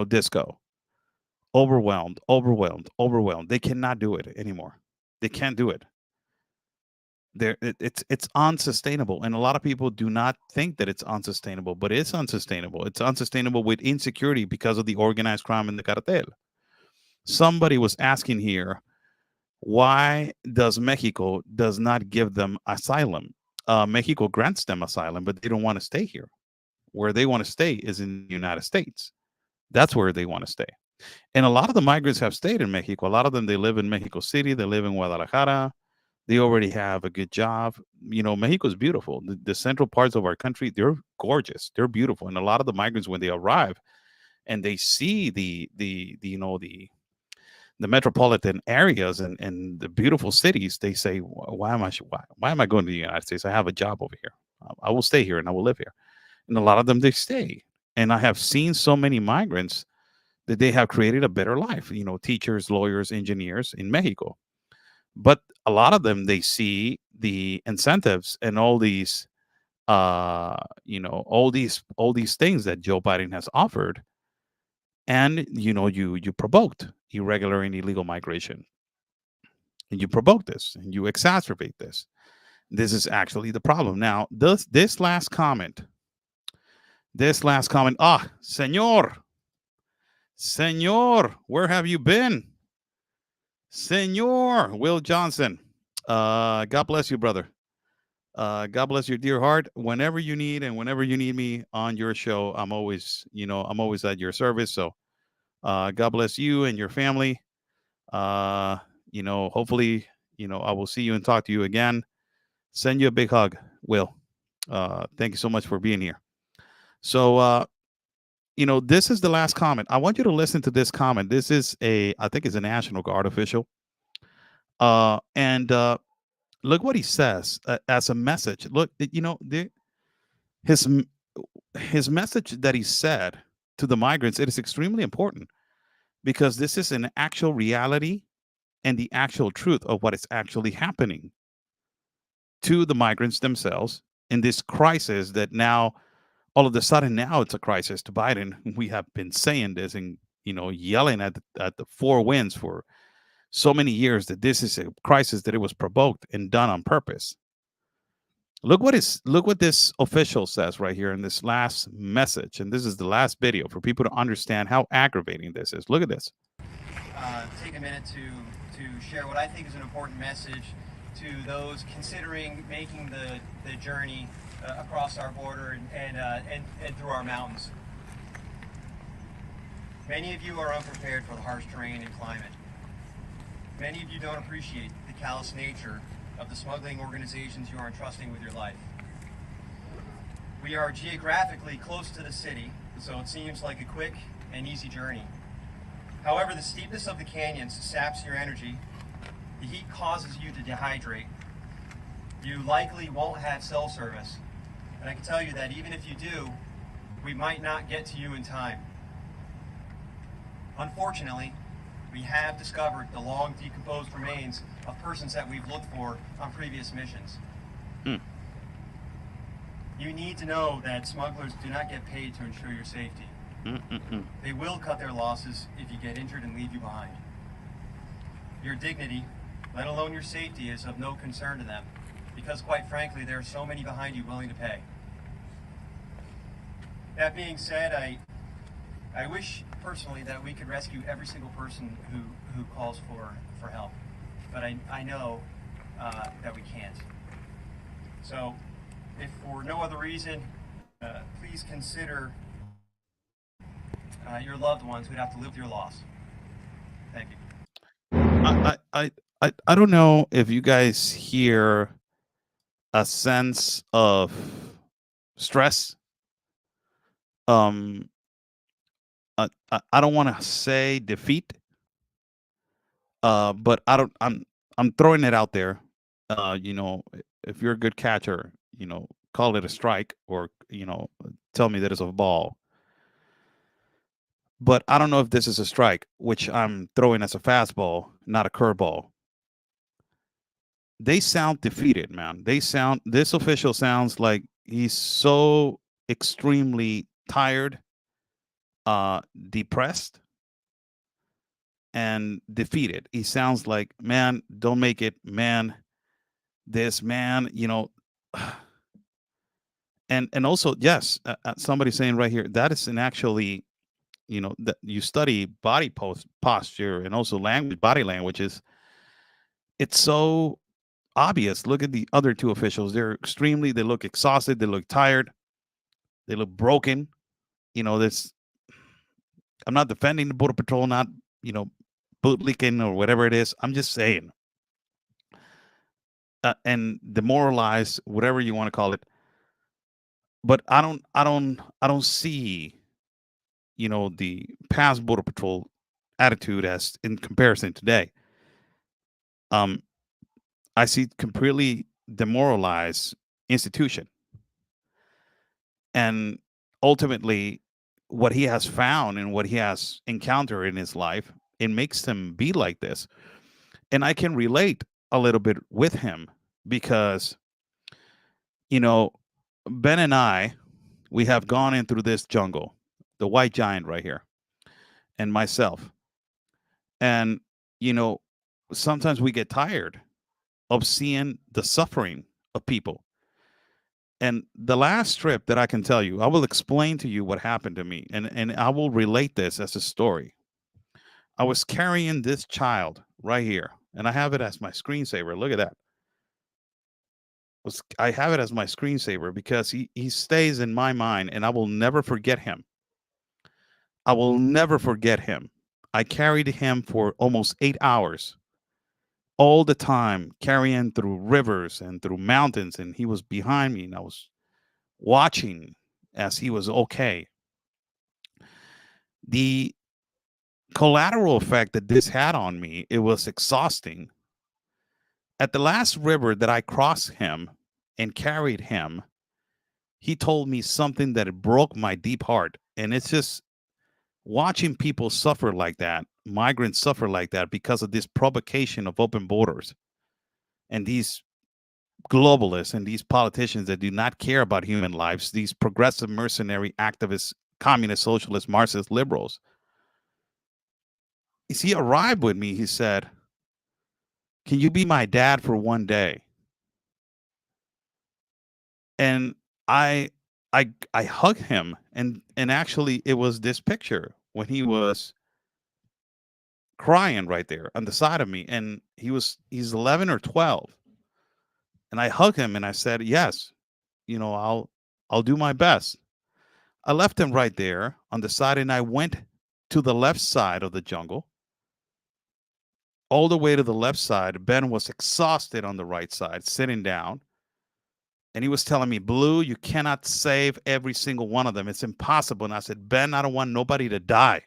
disco. Overwhelmed, overwhelmed, overwhelmed. They cannot do it anymore. They can't do it. It's unsustainable, and a lot of people do not think that it's unsustainable, but it's unsustainable. It's unsustainable with insecurity because of the organized crime and the cartel. Somebody was asking here, why does Mexico does not give them asylum? Mexico grants them asylum, but they don't want to stay here. Where they want to stay is in the United States. That's where they want to stay. And a lot of the migrants have stayed in Mexico. A lot of them, they live in Mexico City. They live in Guadalajara. They already have a good job. Mexico is beautiful. The central parts of our country, they're gorgeous. They're beautiful. And a lot of the migrants, when they arrive and they see the metropolitan areas and the beautiful cities, they say, why am I going to the United States? I have a job over here. I will stay here and I will live here. And a lot of them, they stay. And I have seen so many migrants that they have created a better life, teachers, lawyers, engineers in Mexico. But a lot of them, they see the incentives and all these things that Joe Biden has offered, and you provoked irregular and illegal migration, and you provoke this and you exacerbate this. This is actually the problem. Now, this last comment, senor, where have you been? Senor Will Johnson, God bless you, brother. God bless your dear heart. Whenever you need and whenever you need me on your show, I'm always at your service. So, God bless you and your family. Uh, hopefully, I will see you and talk to you again. Send you a big hug, Will. Thank you so much for being here. So, this is the last comment. I want you to listen to this comment. This is I think it's a National Guard official. And look what he says as a message. Look, his his message that he said to the migrants, it is extremely important because this is an actual reality and the actual truth of what is actually happening to the migrants themselves in this crisis that now all of a sudden now it's a crisis to Biden. We have been saying this and yelling at the four winds for so many years that this is a crisis, that it was provoked and done on purpose. Look what this official says right here in this last message, and this is the last video for people to understand how aggravating this is. Look at this. Take a minute to share what I think is an important message to those considering making the journey across our border and through our mountains. Many of you are unprepared for the harsh terrain and climate. Many of you don't appreciate the callous nature of the smuggling organizations you are entrusting with your life. We are geographically close to the city, so it seems like a quick and easy journey. However, the steepness of the canyons saps your energy, the heat causes you to dehydrate, you likely won't have cell service, and I can tell you that even if you do, we might not get to you in time. Unfortunately, we have discovered the long decomposed remains of persons that we've looked for on previous missions. Hmm. You need to know that smugglers do not get paid to ensure your safety. Mm-mm-mm. They will cut their losses if you get injured and leave you behind. Your dignity, let alone your safety, is of no concern to them, because quite frankly, there are so many behind you willing to pay. That being said, I wish personally that we could rescue every single person who calls for help, but I know that we can't. So, if for no other reason, please consider your loved ones who'd have to live with your loss. Thank you. I don't know if you guys hear a sense of stress. Um, I don't want to say defeat, but I'm throwing it out there. If you're a good catcher, call it a strike, or tell me that it's a ball. But I don't know if this is a strike, which I'm throwing as a fastball, not a curveball. They sound defeated, man. This official sounds like he's so extremely tired, depressed, and defeated. He sounds like, man, don't make it, man. This man, and also, yes, somebody saying right here that is an actually, that you study body posture and also language, body languages. It's so obvious. Look at the other two officials. They look exhausted. They look tired. They look broken. This, I'm not defending the Border Patrol, not, bootlicking or whatever it is. I'm just saying, and demoralized, whatever you want to call it. But I don't see, the past Border Patrol attitude as in comparison today. Um, I see completely demoralized institution, and ultimately what he has found and what he has encountered in his life, it makes him be like this. And I can relate a little bit with him because, you know, Ben and I, we have gone in through this jungle, the white giant right here, and myself. And, you know, sometimes we get tired of seeing the suffering of people. And the last trip that I can tell you, I will explain to you what happened to me, and I will relate this as a story. I was carrying this child right here, and I have it as my screensaver. Look at that. I have it as my screensaver because he stays in my mind, and I will never forget him. I will never forget him. I carried him for almost 8 hours, all the time, carrying through rivers and through mountains, and he was behind me, and I was watching as he was okay. The collateral effect that this had on me, it was exhausting. At the last river that I crossed him and carried him, he told me something that broke my deep heart. And it's just watching people suffer like that, migrants suffer like that because of this provocation of open borders and these globalists and these politicians that do not care about human lives, these progressive mercenary activists, communist, socialist, Marxist liberals. As he arrived with me, he said, "Can you be my dad for one day?" And I I hugged him, and actually it was this picture when he was crying right there on the side of me, and he's 11 or 12, and I hugged him and I said, "Yes, I'll do my best." I left him right there on the side, and I went to the left side of the jungle, all the way to the left side. Ben was exhausted on the right side, sitting down. And he was telling me, "Blue, you cannot save every single one of them. It's impossible." And I said, "Ben, I don't want nobody to die.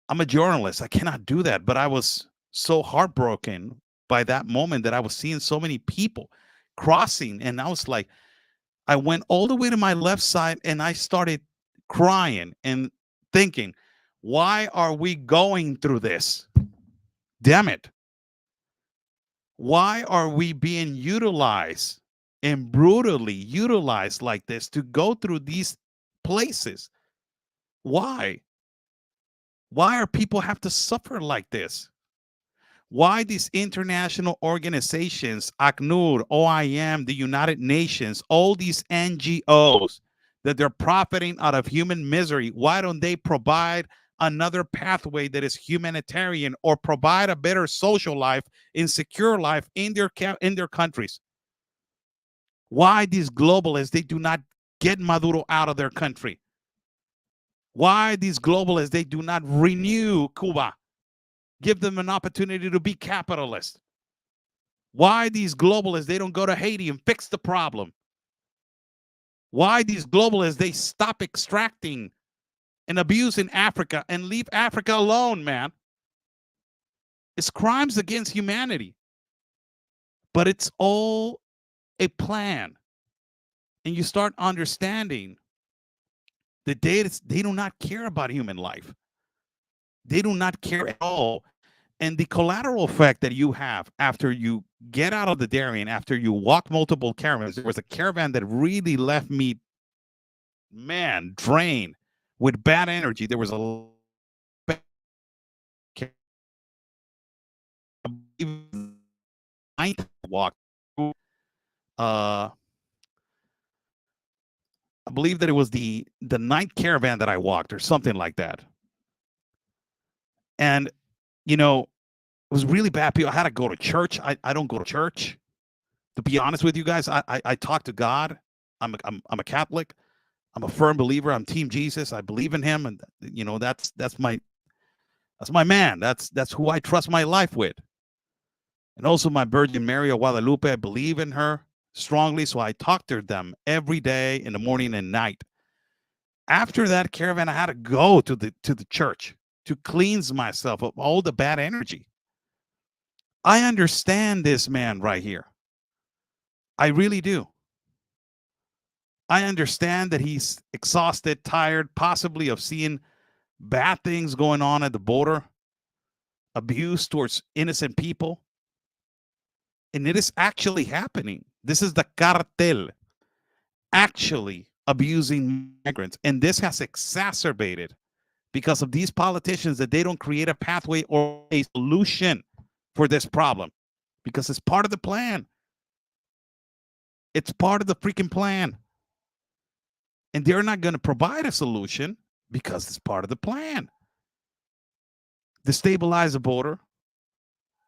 I'm a journalist. I cannot do that." But I was so heartbroken by that moment that I was seeing so many people crossing. And I was like, I went all the way to my left side and I started crying and thinking, why are we going through this? Damn it. Why are we being utilized and brutally utilized like this to go through these places? Why? Why are people have to suffer like this? Why these international organizations, ACNUR, OIM, the United Nations, all these NGOs that they're profiting out of human misery, why don't they provide another pathway that is humanitarian or provide a better social life and secure life in their countries? Why these globalists, they do not get Maduro out of their country? Why these globalists, they do not renew Cuba, give them an opportunity to be capitalist? Why these globalists, they don't go to Haiti and fix the problem? Why these globalists, they stop extracting and abusing Africa and leave Africa alone, man? It's crimes against humanity. But it's all a plan. And you start understanding that they do not care about human life. They do not care at all. And the collateral effect that you have after you get out of the dairy and after you walk multiple caravans, there was a caravan that really left me, man, drained with bad energy. There was a walk. Uh, I believe that it was the ninth caravan that I walked or something like that. And, you know, it was really bad. People, I had to go to church. I don't go to church. To be honest with you guys, I talk to God. I'm a Catholic. I'm a firm believer. I'm Team Jesus. I believe in Him, and that's my man. That's who I trust my life with. And also my Virgin Mary of Guadalupe. I believe in her strongly, so I talk to them every day in the morning and night. After that caravan, I had to go to the church to cleanse myself of all the bad energy. I understand this man right here. I really do. I understand that he's exhausted, tired, possibly of seeing bad things going on at the border, abuse towards innocent people. And it is actually happening. This is the cartel actually abusing migrants. And this has exacerbated because of these politicians that they don't create a pathway or a solution for this problem because it's part of the plan. It's part of the freaking plan. And they're not going to provide a solution because it's part of the plan. Destabilize the border.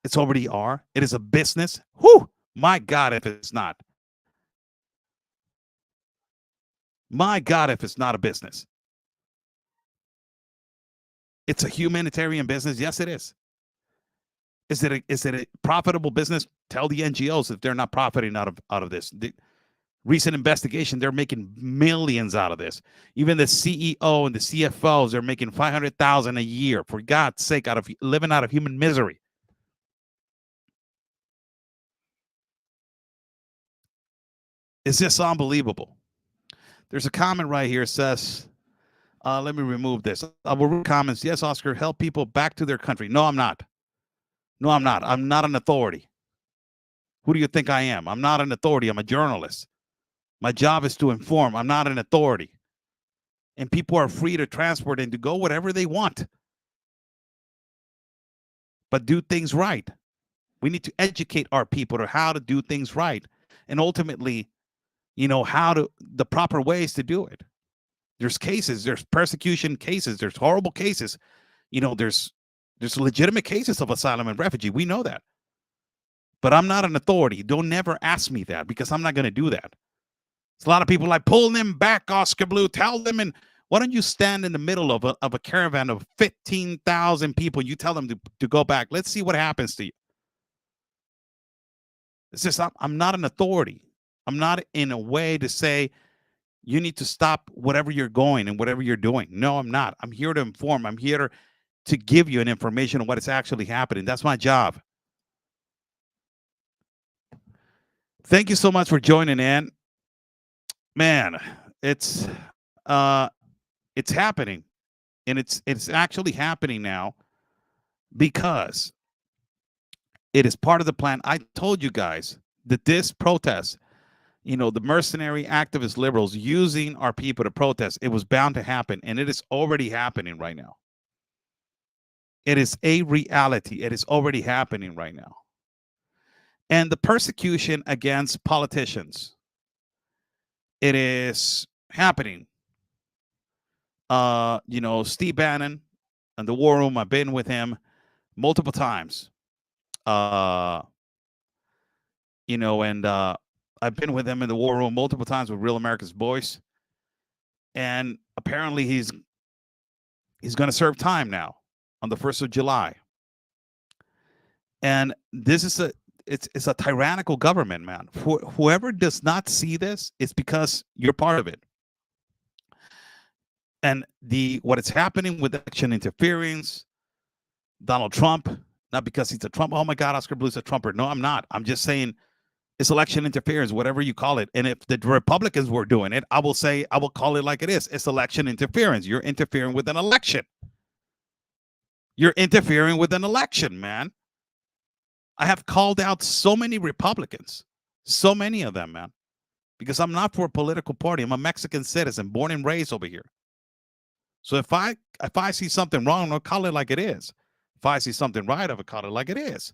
It's already are. It is a business. Whew! My God, if it's not. My God, if it's not a business. It's a humanitarian business. Yes, it is. Is it a profitable business? Tell the NGOs if they're not profiting out of this. The recent investigation, they're making millions out of this. Even the CEO and the CFOs are making $500,000 a year. For God's sake, out of living out of human misery. It's just unbelievable. There's a comment right here that says, let me remove this. I will read comments. Yes, Oscar, help people back to their country. No, I'm not. No, I'm not. I'm not an authority. Who do you think I am? I'm not an authority. I'm a journalist. My job is to inform. I'm not an authority. And people are free to transport and to go whatever they want. But do things right. We need to educate our people to how to do things right. And ultimately, how to, the proper ways to do it. There's cases, there's persecution cases, there's horrible cases. There's legitimate cases of asylum and refugee. We know that. But I'm not an authority. Don't never ask me that because I'm not going to do that. It's a lot of people like, pull them back, Oscar Blue. Tell them, and why don't you stand in the middle of a caravan of 15,000 people? You tell them to go back. Let's see what happens to you. It's just, I'm not an authority. I'm not in a way to say you need to stop whatever you're going and whatever you're doing. No, I'm not. I'm here to inform. I'm here to give you an information on what is actually happening. That's my job. Thank you so much for joining in. Man, it's happening. And it's actually happening now because it is part of the plan. I told you guys that this protest, the mercenary activist liberals using our people to protest, it was bound to happen. And it is already happening right now. It is a reality. It is already happening right now. And the persecution against politicians, it is happening. Steve Bannon in the war room, I've been with him multiple times. And I've been with him in the war room multiple times with Real America's Voice. And apparently he's going to serve time now on the 1st of July. And this is it's a tyrannical government, man. Whoever does not see this, it's because you're part of it. And what is happening with election interference, Donald Trump, not because he's a Trump. Oh my God, Oscar Blue's a Trumper. No, I'm not. I'm just saying it's election interference, whatever you call it. And if the Republicans were doing it, I will call it like it is. It's election interference. You're interfering with an election. You're interfering with an election, man. I have called out so many Republicans, so many of them, man, because I'm not for a political party. I'm a Mexican citizen, born and raised over here. So if I see something wrong, I'll call it like it is. If I see something right, I will call it like it is.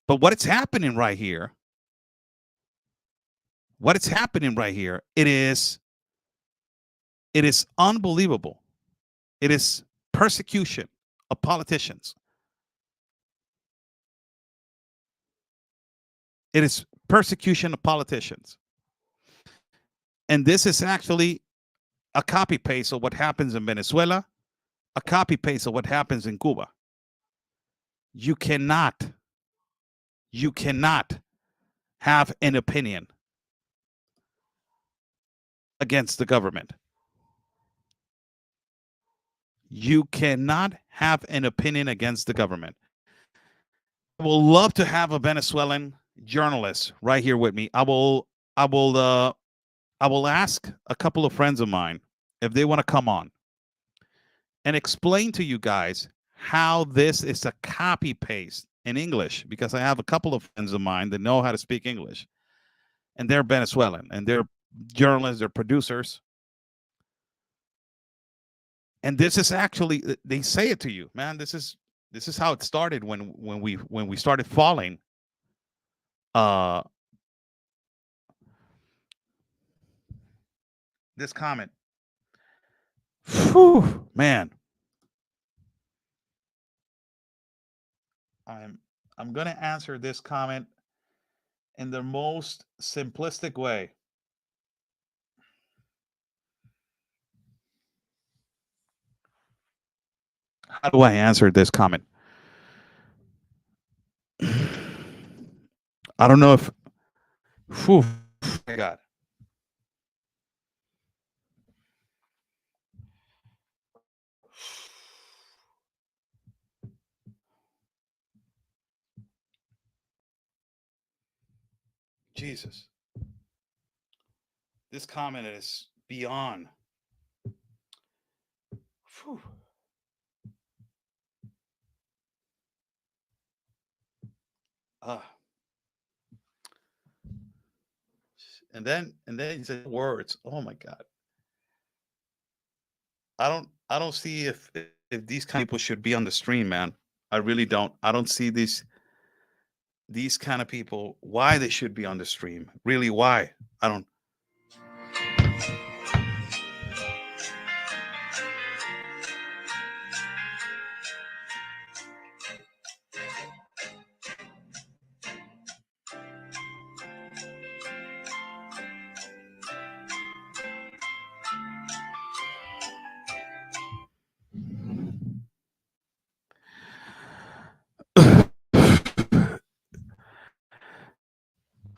But what is happening right here? It is unbelievable. It is persecution of politicians. It is persecution of politicians. And this is actually a copy paste of what happens in Venezuela, a copy paste of what happens in Cuba. You cannot have an opinion against the government. You cannot have an opinion against the government. I will love to have a Venezuelan journalist right here with me. I will I will ask a couple of friends of mine if they want to come on and explain to you guys how this is a copy paste in English, because I have a couple of friends of mine that know how to speak English, and they're Venezuelan and they're journalists, they're producers. And this is actually, they say it to you, man. This is how it started when we started falling. Uh this comment. Whew, man. I'm I'm gonna answer this comment in the most simplistic way. How do I answer this comment? I don't know if. Whew, my God. Jesus. This comment is beyond. Whew. Uh, and then he said words. Oh my God. I don't see if these kind of people should be on the stream, man. I really don't. I don't see these kind of people why they should be on the stream. Really, why? I don't.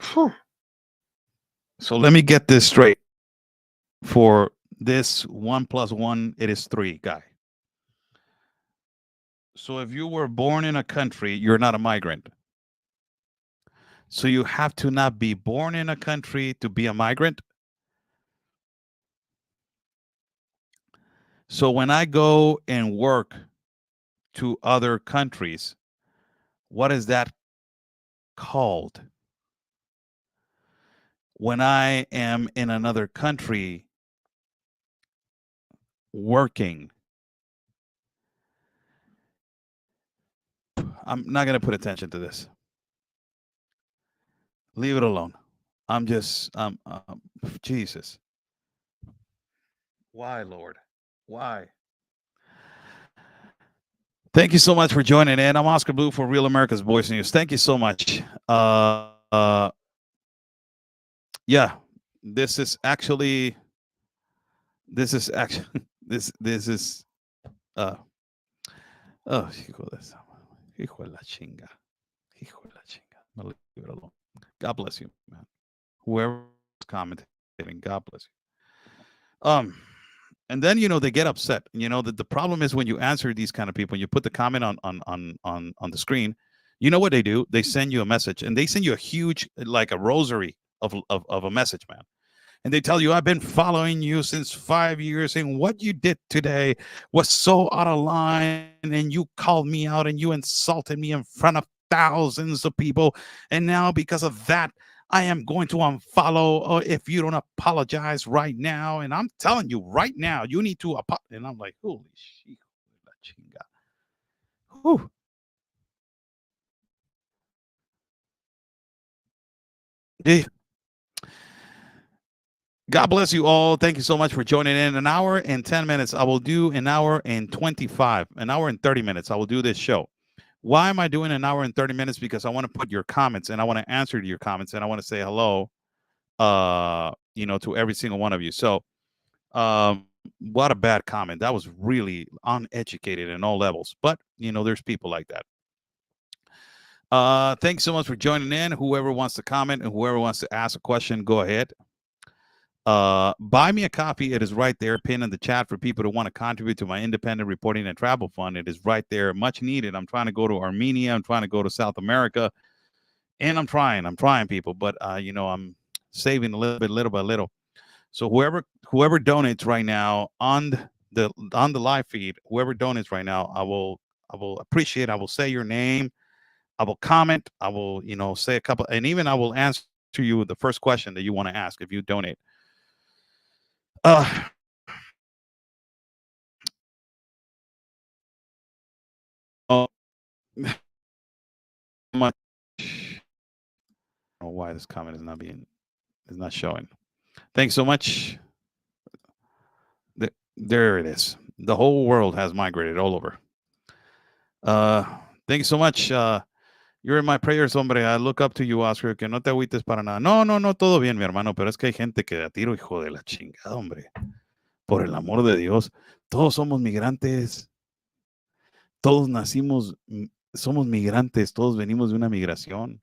Phew. So let me get this straight. For this 1 plus 1, it is 3 guy. So if you were born in a country, you're not a migrant. So you have to not be born in a country to be a migrant. So when I go and work to other countries, what is that called? When I am in another country working, I'm not going to put attention to this. Leave it alone. I'm just, Jesus. Why, Lord? Why? Thank you so much for joining in. I'm Oscar Blue for Real America's Voice News. Thank you so much. Yeah, this is actually, this is actually, this is, uh, oh, hijo de esa hijo de la chinga, hijo de la chinga. I'm gonna leave it alone. God bless you, man. Whoever's commentating, God bless you. And then they get upset. The problem is when you answer these kind of people, you put the comment on the screen. You know what they do? They send you a message, and they send you a huge, like a rosary of a message, man. And they tell you, I've been following you since 5 years, and what you did today was so out of line, and you called me out and you insulted me in front of thousands of people. And now, because of that, I am going to unfollow if you don't apologize right now. And I'm telling you right now, you need to apologize. And I'm like, holy shit. Whew. Yeah. God bless you all. Thank you so much for joining in. An hour and 10 minutes. I will do an hour and 25, an hour and 30 minutes. I will do this show. Why am I doing an hour and 30 minutes? Because I want to put your comments and I want to answer to your comments and I want to say hello, to every single one of you. So, what a bad comment. That was really uneducated in all levels. But, there's people like that. Thanks so much for joining in. Whoever wants to comment and whoever wants to ask a question, go ahead. Buy me a copy. It is right there, pinned in the chat for people who want to contribute to my independent reporting and travel fund. It is right there, much needed. I'm trying to go to Armenia. I'm trying to go to South America, and I'm trying people, but I'm saving a little bit, little by little. So whoever donates right now on the live feed, whoever donates right now, I will appreciate. I will say your name. I will comment. I will say a couple, and even I will answer you the first question that you want to ask if you donate. Uh, oh, much. I don't know why this comment is not showing. Thanks so much. There it is. The whole world has migrated all over. Uh, thank you so much. You're in my prayers, hombre. I look up to you, Oscar. Que no te agüites para nada. No, no, no, todo bien, mi hermano. Pero es que hay gente que a tiro, hijo de la chingada, hombre. Por el amor de Dios. Todos somos migrantes. Todos nacimos, somos migrantes. Todos venimos de una migración.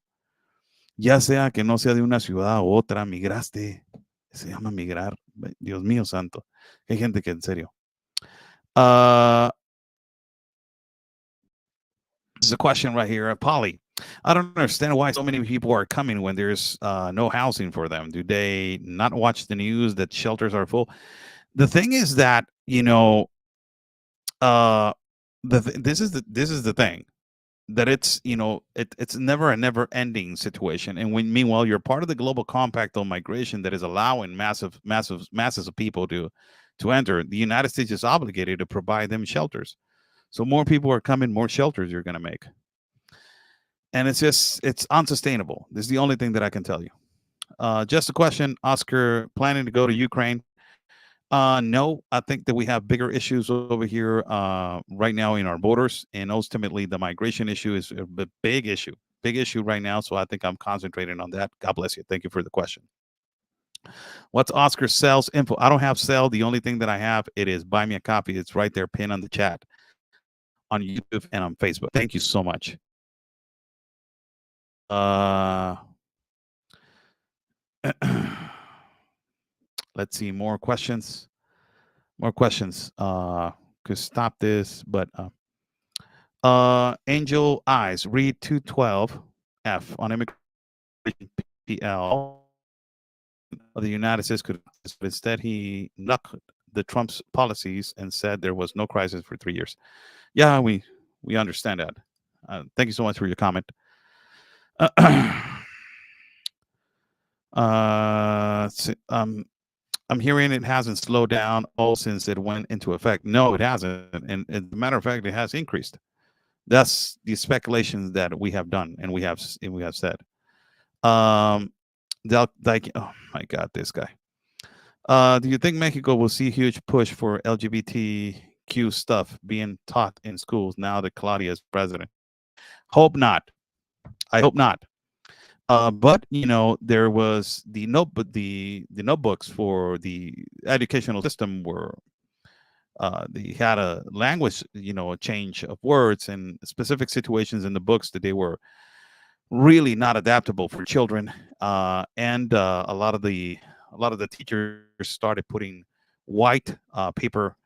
Ya sea que no sea de una ciudad u otra, migraste. Se llama migrar. Dios mío santo. Hay gente que en serio. There's a question right here. Polly, I don't understand why so many people are coming when there's no housing for them. Do they not watch the news that shelters are full? The thing is that, uh, this is the thing, that it's it's never a never ending situation. And when meanwhile you're part of the global compact on migration that is allowing masses of people to enter, the United States is obligated to provide them shelters. So more people are coming, more shelters you're going to make. And it's unsustainable. This is the only thing that I can tell you. Just a question, Oscar, planning to go to Ukraine? No, I think that we have bigger issues over here right now in our borders, and ultimately the migration issue is a big issue right now. So I think I'm concentrating on that. God bless you. Thank you for the question. What's Oscar sales info? I don't have sell. The only thing that I have, it is buy me a copy. It's right there, pinned on the chat on YouTube and on Facebook. Thank you so much. Let's see, more questions. Could stop this, but Angel Eyes, read 212 F on immigration PL of the United States could, but instead he knocked the Trump's policies and said there was no crisis for 3 years. Yeah, we understand that. Thank you so much for your comment. I'm hearing it hasn't slowed down all since it went into effect. No, it hasn't. And as a matter of fact, it has increased. That's the speculations that we have done and we have said. Oh my God, this guy. Do you think Mexico will see a huge push for LGBTQ stuff being taught in schools now that Claudia is president? Hope not. I hope not. But there was the notebooks for the educational system were they had a language, a change of words and specific situations in the books that they were really not adaptable for children. And a lot of the teachers started putting white paper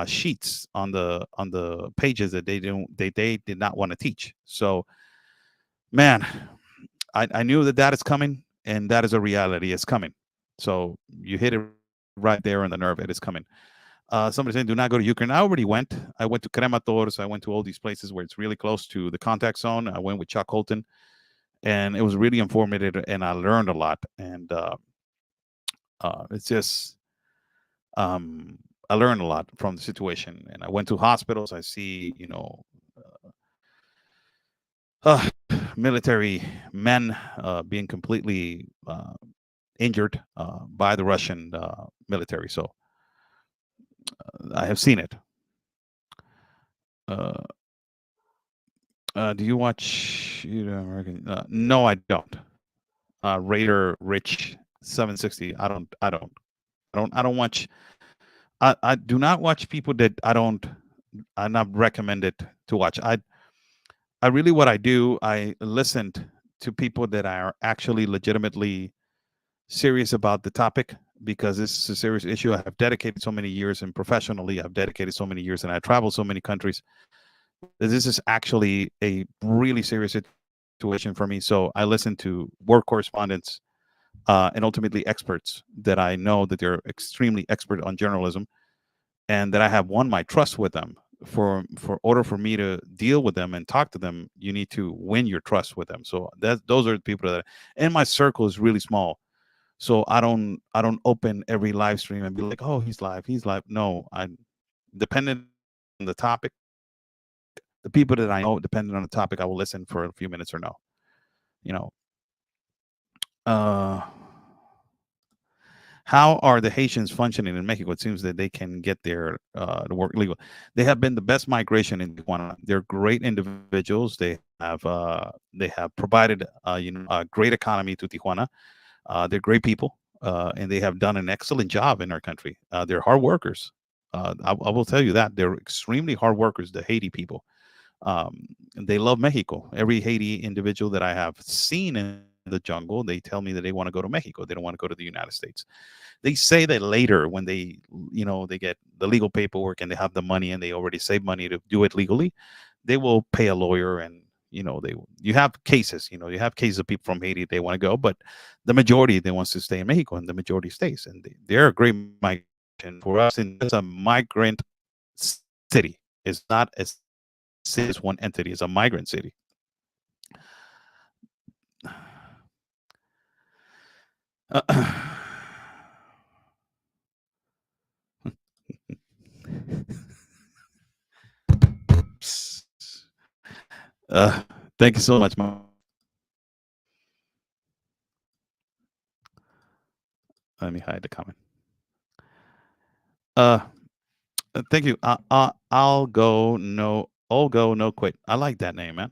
sheets on the pages that they did not want to teach. So, man, I knew that is coming, and that is a reality. It's coming. So you hit it right there on the nerve. It is coming. Somebody saying, do not go to Ukraine. I already went. I went to Krematorsk. I went to all these places where it's really close to the contact zone. I went with Chuck Holton, and it was really informative, and I learned a lot. And it's just, I learned a lot from the situation. And I went to hospitals. I see, military men being completely injured by the Russian military. So I have seen it. Do you watch American? No, I don't. Raider Rich 760. I don't watch. I do not watch people that I'm not recommended to watch. I really, what I do, I listened to people that are actually legitimately serious about the topic, because this is a serious issue. I have dedicated so many years, and professionally I've dedicated so many years, and I travel so many countries. This is actually a really serious situation for me. So I listen to war correspondents, and ultimately experts that I know that they're extremely expert on journalism, and that I have won my trust with them. For order for me to deal with them and talk to them, you need to win your trust with them. So that those are the people that, and my circle is really small. So I don't open every live stream and be like, oh, he's live. No, I dependent on the topic, the people that I know, depending on the topic, I will listen for a few minutes or no. You know, uh, how are the Haitians functioning in Mexico? It seems that they can get there to work legal. They have been the best migration in Tijuana. They're great individuals. They have provided a great economy to Tijuana. They're great people, and they have done an excellent job in our country. They're hard workers. I will tell you that they're extremely hard workers. The Haiti people, they love Mexico. Every Haiti individual that I have seen in the jungle, they tell me that they want to go to Mexico. They don't want to go to the United States. They say that later when they get the legal paperwork and they have the money and they already save money to do it legally, they will pay a lawyer. And you have cases, you have cases of people from Haiti, they want to go, but the majority, they wants to stay in Mexico, and the majority stays, and they're a great migration for us. And it's a migrant city. It's not a city, it's one entity. It's a migrant city. uh, Thank you so much. Let me hide the comment. Uh, Thank you. I'll go, no quit. I like that name, man.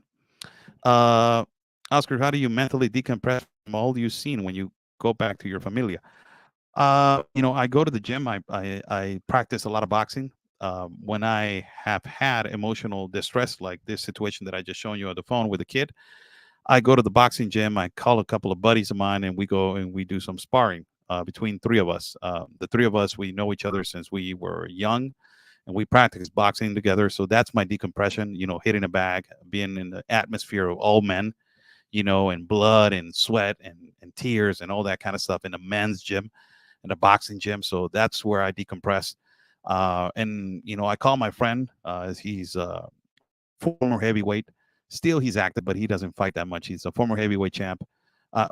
Uh, Oscar, how do you mentally decompress from all you've seen when you go back to your familia? I go to the gym. I practice a lot of boxing. When I have had emotional distress, like this situation that I just shown you on the phone with a kid, I go to the boxing gym. I call a couple of buddies of mine, and we go and we do some sparring between three of us. The three of us, we know each other since we were young, and we practice boxing together. So that's my decompression. Hitting a bag, being in the atmosphere of all men, and blood and sweat and tears and all that kind of stuff in a men's gym, in a boxing gym. So that's where I decompress. And I call my friend. He's former heavyweight. Still, he's active, but he doesn't fight that much. He's a former heavyweight champ,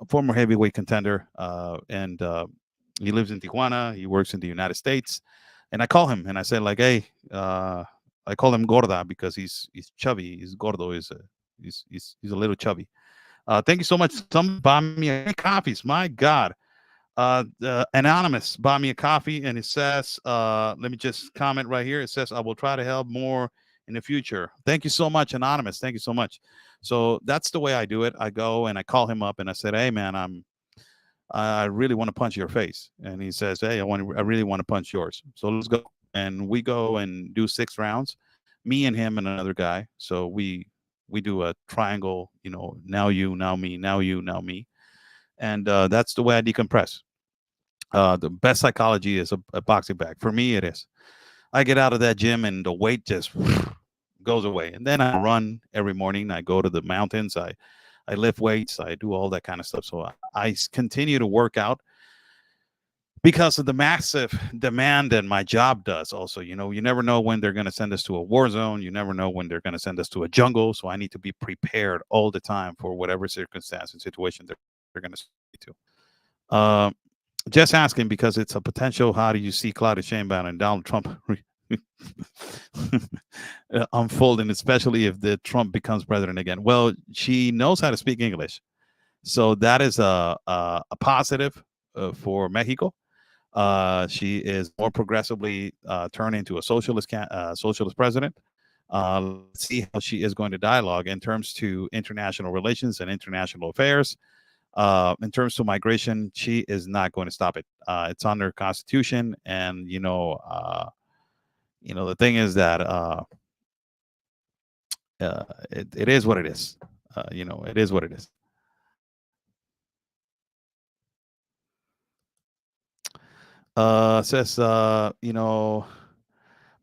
former heavyweight contender, and he lives in Tijuana. He works in the United States, and I call him and I say like, hey, I call him Gorda because he's chubby. He's gordo. He's a little chubby. Thank you so much. Some buy me coffees. My God. Anonymous bought me a coffee, and it says, let me just comment right here. It says, I will try to help more in the future. Thank you so much, Anonymous. Thank you so much. So that's the way I do it. I go and I call him up and I said, hey man, I really want to punch your face. And he says, hey, I really want to punch yours. So let's go. And we go and do 6 rounds, me and him and another guy. So we do a triangle, now you, now me, now you, now me. And that's the way I decompress. The best psychology is a boxing bag. For me, it is. I get out of that gym and the weight just goes away. And then I run every morning. I go to the mountains. I lift weights. I do all that kind of stuff. So I continue to work out because of the massive demand that my job does. Also, you never know when they're going to send us to a war zone. You never know when they're going to send us to a jungle. So I need to be prepared all the time for whatever circumstance and situation they're going to send me to. Just asking because it's a potential. How do you see Claudia Sheinbaum and Donald Trump unfolding, especially if the Trump becomes president again? Well, she knows how to speak English, so that is a positive for Mexico. She is more progressively turned into a socialist president. Let's see how she is going to dialogue in terms to international relations and international affairs. In terms of migration, she is not going to stop it. It's under Constitution, and the thing is that it is what it is. It is what it is. Says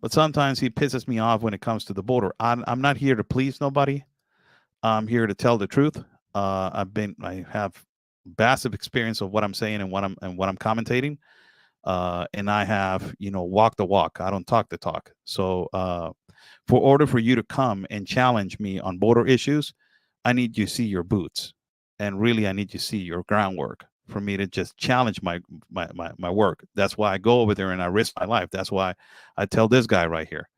but sometimes he pisses me off when it comes to the border. I'm not here to please nobody. I'm here to tell the truth. I have vast experience of what I'm saying and what I'm commentating. And I have, walk the walk. I don't talk the talk. So, for order for you to come and challenge me on border issues, I need you to see your boots, and really, I need you to see your groundwork for me to just challenge my work. That's why I go over there and I risk my life. That's why I tell this guy right here,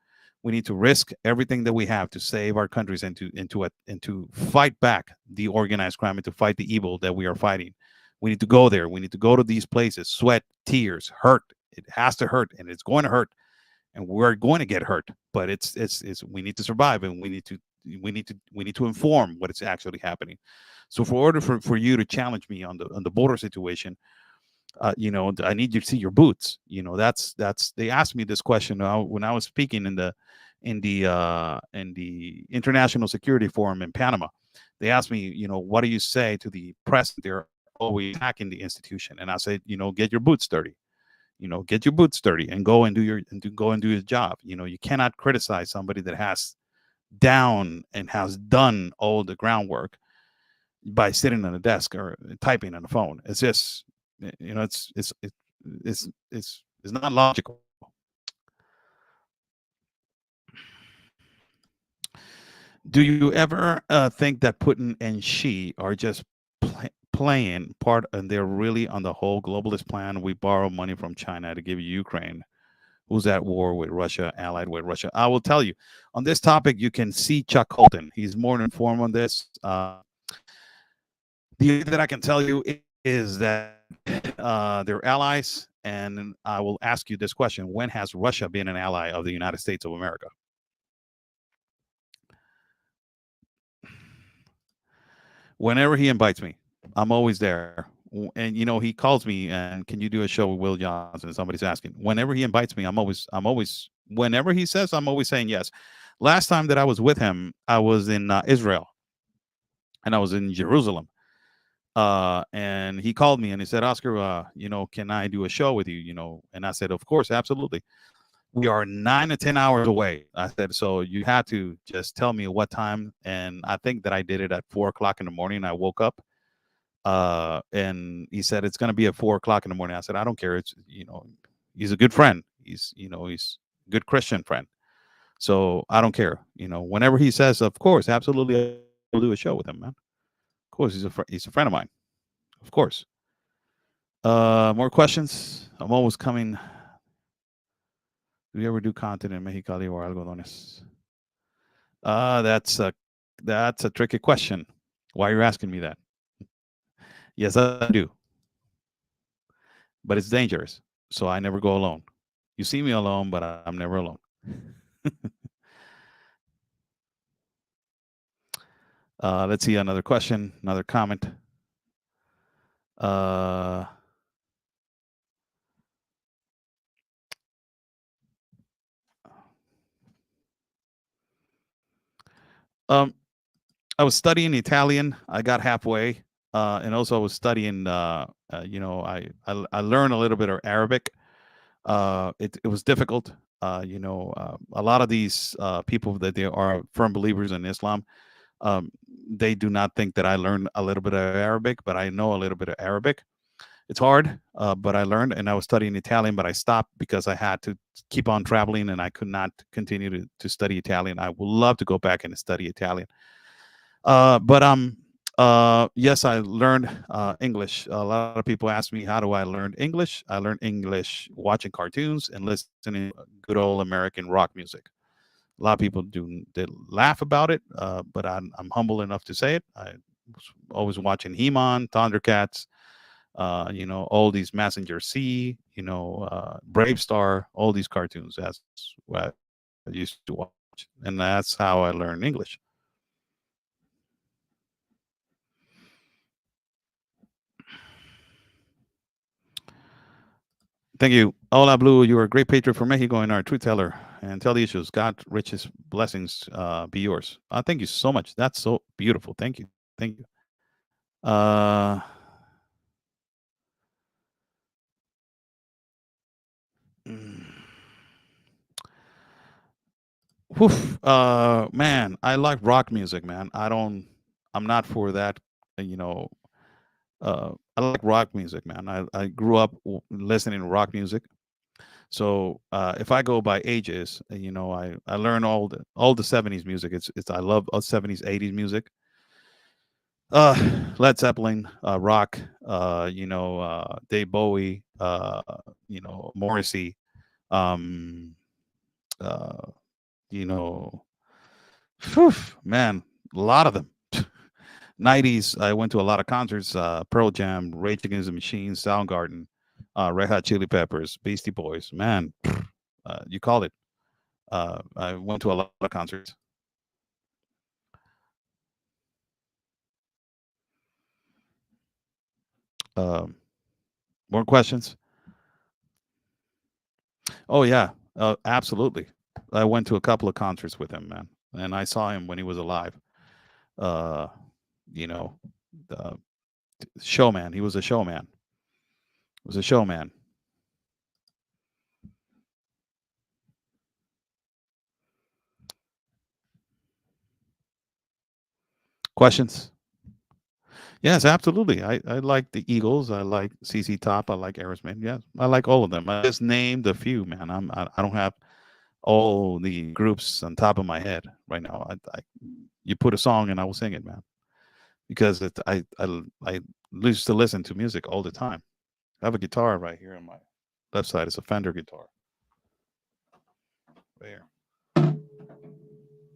we need to risk everything that we have to save our countries and to fight back the organized crime and to fight the evil that we are fighting. We need to go there. We need to go to these places, sweat, tears, hurt. It has to hurt, and it's going to hurt, and we're going to get hurt. But it's we need to survive, and we need to inform what is actually happening. So, for order for you to challenge me on the border situation, I need you to see your boots. That's they asked me this question when I was speaking in the International Security Forum in Panama. They asked me, what do you say to the press? They're always attacking the institution, and I said, get your boots dirty. Get your boots dirty and go and do your job. You cannot criticize somebody that has down and has done all the groundwork by sitting on a desk or typing on a phone. It's just, it's not logical. Do you ever think that Putin and Xi are just playing part, and they're really on the whole globalist plan? We borrow money from China to give Ukraine, who's at war with Russia, allied with Russia. I will tell you on this topic. You can see Chuck Colton. He's more informed on this. The only thing that I can tell you is that they're allies, and I will ask you this question: when has Russia been an ally of the United States of America? Whenever he invites me, I'm always there. And he calls me and, can you do a show with Will Johnson? Somebody's asking. Whenever he invites me, I'm always. Whenever he says, I'm always saying yes. Last time that I was with him, I was in Israel, and I was in Jerusalem. And he called me and he said, Oscar, can I do a show with you? And I said, of course, absolutely. We are 9 to 10 hours away. I said, so you had to just tell me what time. And I think that I did it at 4 o'clock in the morning. I woke up, and he said, it's going to be at 4 o'clock in the morning. I said, I don't care. He's a good friend. He's a good Christian friend. So I don't care. Whenever he says, of course, absolutely, I'll do a show with him, man. Of course, he's a friend of mine. Of course. More questions? I'm always coming. Do you ever do content in Mexicali or algodones? That's a tricky question. Why are you asking me that? Yes, I do, but it's dangerous, so I never go alone. You see me alone, but I'm never alone. Let's see another question, another comment. Uh, um, I was studying Italian. I got halfway, and also I was studying. I learned a little bit of Arabic. It was difficult. A lot of these people that they are firm believers in Islam, um, they do not think that I learned a little bit of Arabic, but I know a little bit of Arabic. It's hard, but I learned, and I was studying Italian, but I stopped because I had to keep on traveling, and I could not continue to study Italian. I would love to go back and study Italian. But yes, I learned English. A lot of people ask me, how do I learn English? I learned English watching cartoons and listening to good old American rock music. A lot of people do they laugh about it, but I'm humble enough to say it. I was always watching He-Man, Thundercats, all these Messenger C, Brave Star, all these cartoons. That's what I used to watch, and that's how I learned English. Thank you. Hola, Blue. You are a great patriot for Mexico and our truth teller. And tell the issues. God, richest blessings be yours. Thank you so much. That's so beautiful. Thank you. Thank you. Uh, mm, man, I like rock music, man. I'm not for that, you know, I like rock music, man. I grew up listening to rock music. So if I go by ages, I learn all the '70s music. It's I love '70s, '80s music. Led Zeppelin, rock, Dave Bowie, Morrissey, um, uh, you know, phew, man, a lot of them. '90s, I went to a lot of concerts. Pearl Jam, Rage Against the Machine, Soundgarden, Red Hot Chili Peppers, Beastie Boys. Man, you called it. I went to a lot of concerts. Um, More questions? Oh yeah, absolutely. I went to a couple of concerts with him, man, and I saw him when he was alive. Uh, you know, the showman. He was a showman. Was a showman. Questions? Yes, absolutely. I like the Eagles. I like CC Top. I like Aerosmith. Yes, I like all of them. I just named a few, man. I don't have all the groups on top of my head right now. You put a song and I will sing it, man, because I used to listen to music all the time. I have a guitar right here on my left side. It's a Fender guitar. Right here.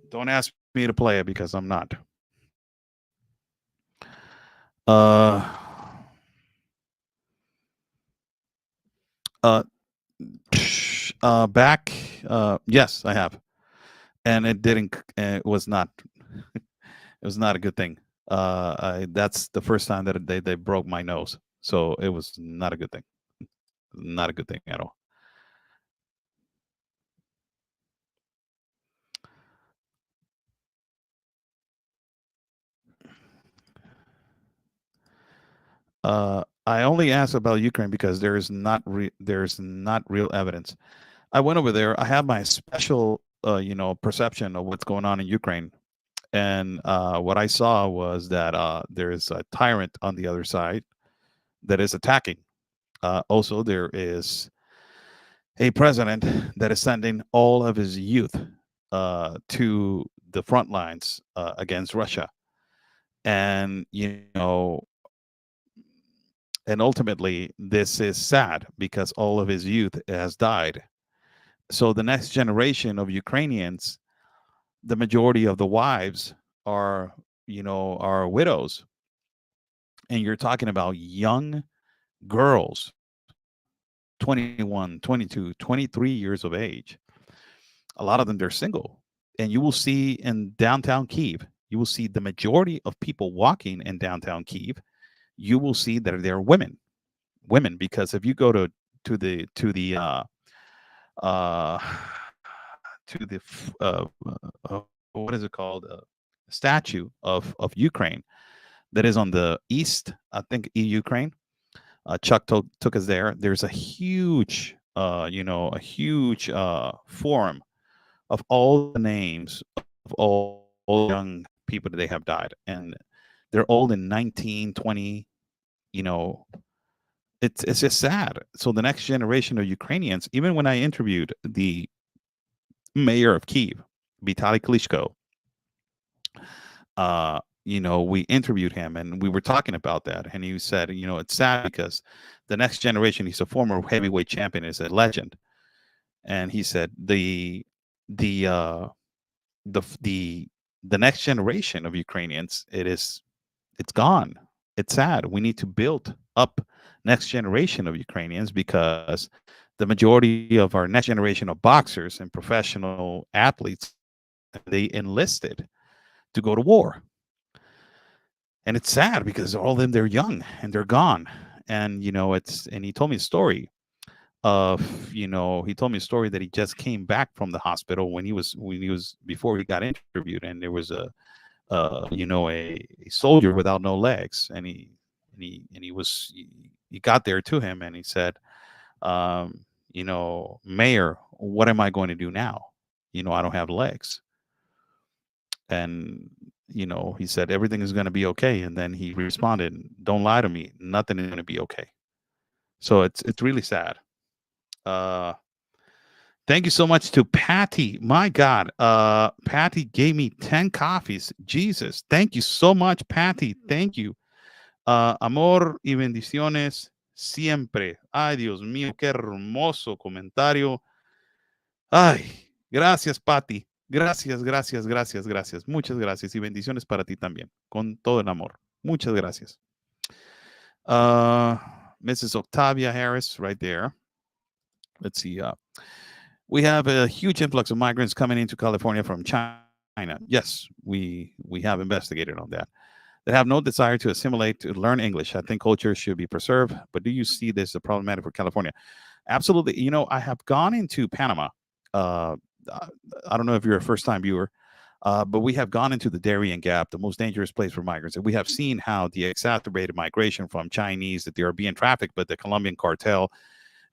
Don't ask me to play it because I'm not. Uh, uh, Back. Yes, I have, and it didn't. It was not. It was not a good thing. That's the first time that they broke my nose, so it was not a good thing. Not a good thing at all. I only asked about Ukraine because there's not real evidence. I went over there. I have my special, perception of what's going on in Ukraine, and what I saw was that there is a tyrant on the other side that is attacking. Also, there is a president that is sending all of his youth to the front lines against Russia, and and ultimately, this is sad because all of his youth has died. So the next generation of Ukrainians, the majority of the wives are, are widows. And you're talking about young girls, 21, 22, 23 years of age. A lot of them, they're single. And you will see in downtown Kiev, you will see the majority of people walking in downtown Kiev, you will see that they're women, because if you go uh to the what is it called, statue of Ukraine that is on the east, I think, Ukraine. Chuck took us there. There's a huge a huge forum of all the names of all young people that they have died, and they're all in 1920. you know it's just sad. So the next generation of Ukrainians, even when I interviewed the mayor of Kiev, Vitaly Klitschko, we interviewed him and we were talking about that. And he said, it's sad because the next generation, he's a former heavyweight champion, is a legend. And he said the uh, the the next generation of Ukrainians, it's gone. It's sad. We need to build up next generation of Ukrainians because the majority of our next generation of boxers and professional athletes, they enlisted to go to war. And it's sad because all of them, they're young and they're gone. And he told me a story he told me a story that he just came back from the hospital when he was before he got interviewed, and there was a soldier without no legs, and he got there to him and he said, Mayor, what am I going to do now? I don't have legs. And he said everything is going to be okay, and then he responded, "Don't lie to me. Nothing is going to be okay." So it's really sad. Uh, Thank you so much to Patty. My God, Patty gave me 10 coffees. Jesus, thank you so much, Patty. Thank you. Amor y bendiciones siempre. Ay, Dios mío, qué hermoso comentario. Ay, gracias, Patty. Gracias, gracias, gracias, gracias. Muchas gracias y bendiciones para ti también, con todo el amor. Muchas gracias. Uh, Mrs. Octavia Harris, right there. Let's see. We have a huge influx of migrants coming into California from China. Yes, we have investigated on that. They have no desire to assimilate, to learn English. I think culture should be preserved. But do you see this as problematic for California? Absolutely. I have gone into Panama. Uh, I don't know if you're a first time viewer, but we have gone into the Darien Gap, the most dangerous place for migrants. And we have seen how the exacerbated migration from Chinese, that they are being trafficked by the Colombian cartel,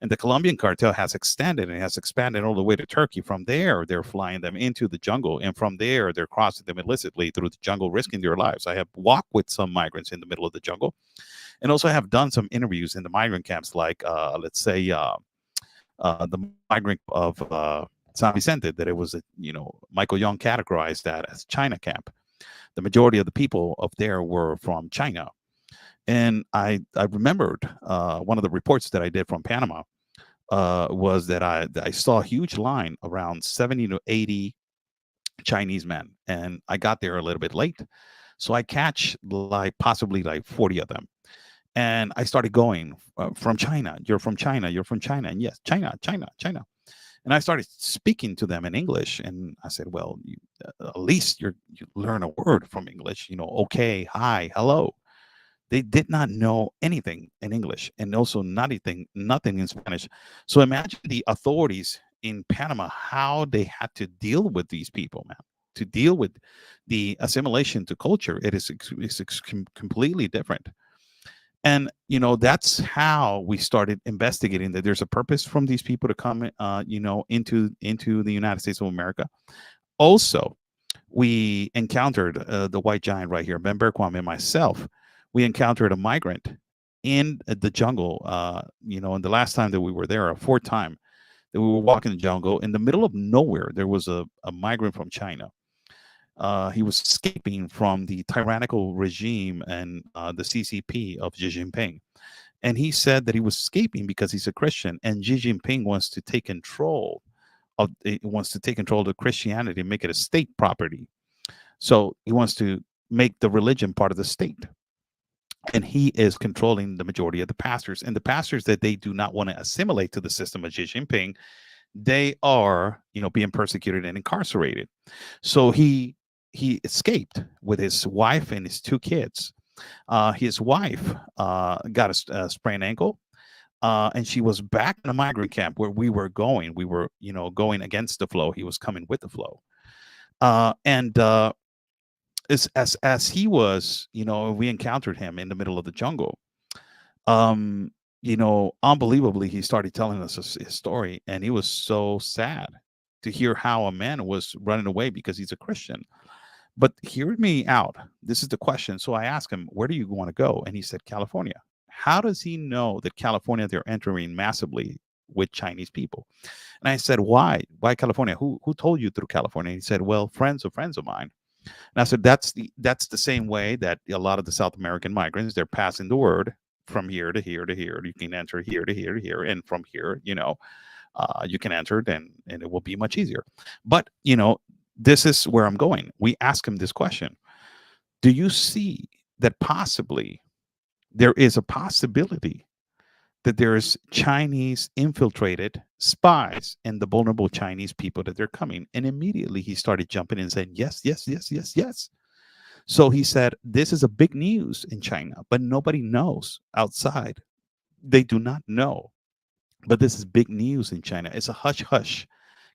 and the Colombian cartel has extended and has expanded all the way to Turkey. From there, they're flying them into the jungle. And from there, they're crossing them illicitly through the jungle, risking their lives. I have walked with some migrants in the middle of the jungle, and also have done some interviews in the migrant camps, like, let's say, the migrant of San Vicente, that it was, Michael Young categorized that as China camp. The majority of the people up there were from China. And I remembered one of the reports that I did from Panama was that I saw a huge line around 70 to 80 Chinese men, and I got there a little bit late, so I catch like possibly like 40 of them, and I started going, from China. You're from China. You're from China, and yes, China, China, China. And I started speaking to them in English, and I said, "Well, at least you learn a word from English. Okay, hi, hello." They did not know anything in English, and also nothing in Spanish. So imagine the authorities in Panama, how they had to deal with these people, man. To deal with the assimilation to culture, it's completely different. And that's how we started investigating that there's a purpose from these people to come, into the United States of America. Also, we encountered the white giant right here, Ben Berquam, and myself. We encountered a migrant in the jungle. And the last time that we were there, a fourth time that we were walking the jungle, in the middle of nowhere, there was a migrant from China. He was escaping from the tyrannical regime and the CCP of Xi Jinping. And he said that he was escaping because he's a Christian, and Xi Jinping wants to take control of Christianity and make it a state property. So he wants to make the religion part of the state. And he is controlling the majority of the pastors. And the pastors that they do not want to assimilate to the system of Xi Jinping, they are, being persecuted and incarcerated. So he escaped with his wife and his two kids. His wife got a sprained ankle, and she was back in a migrant camp where we were going. We were, going against the flow. He was coming with the flow. And as he was, we encountered him in the middle of the jungle. Unbelievably, he started telling us his story, and he was so sad to hear how a man was running away because he's a Christian. But hear me out. This is the question. So I asked him, "Where do you want to go?" And he said, "California." How does he know that California, they're entering massively with Chinese people? And I said, "Why? Why California? Who told you through California?" And he said, "Well, friends of mine." And I said, that's the same way that a lot of the South American migrants, they're passing the word from here to here to here. You can enter here to here to here, and from here, you can enter, and it will be much easier. But this is where I'm going. We ask him this question: do you see that possibly there is a possibility that there's Chinese infiltrated spies and the vulnerable Chinese people that they're coming? And immediately he started jumping in and saying, yes, yes, yes, yes, yes. So he said, this is a big news in China, but nobody knows outside. They do not know. But this is big news in China. It's a hush hush,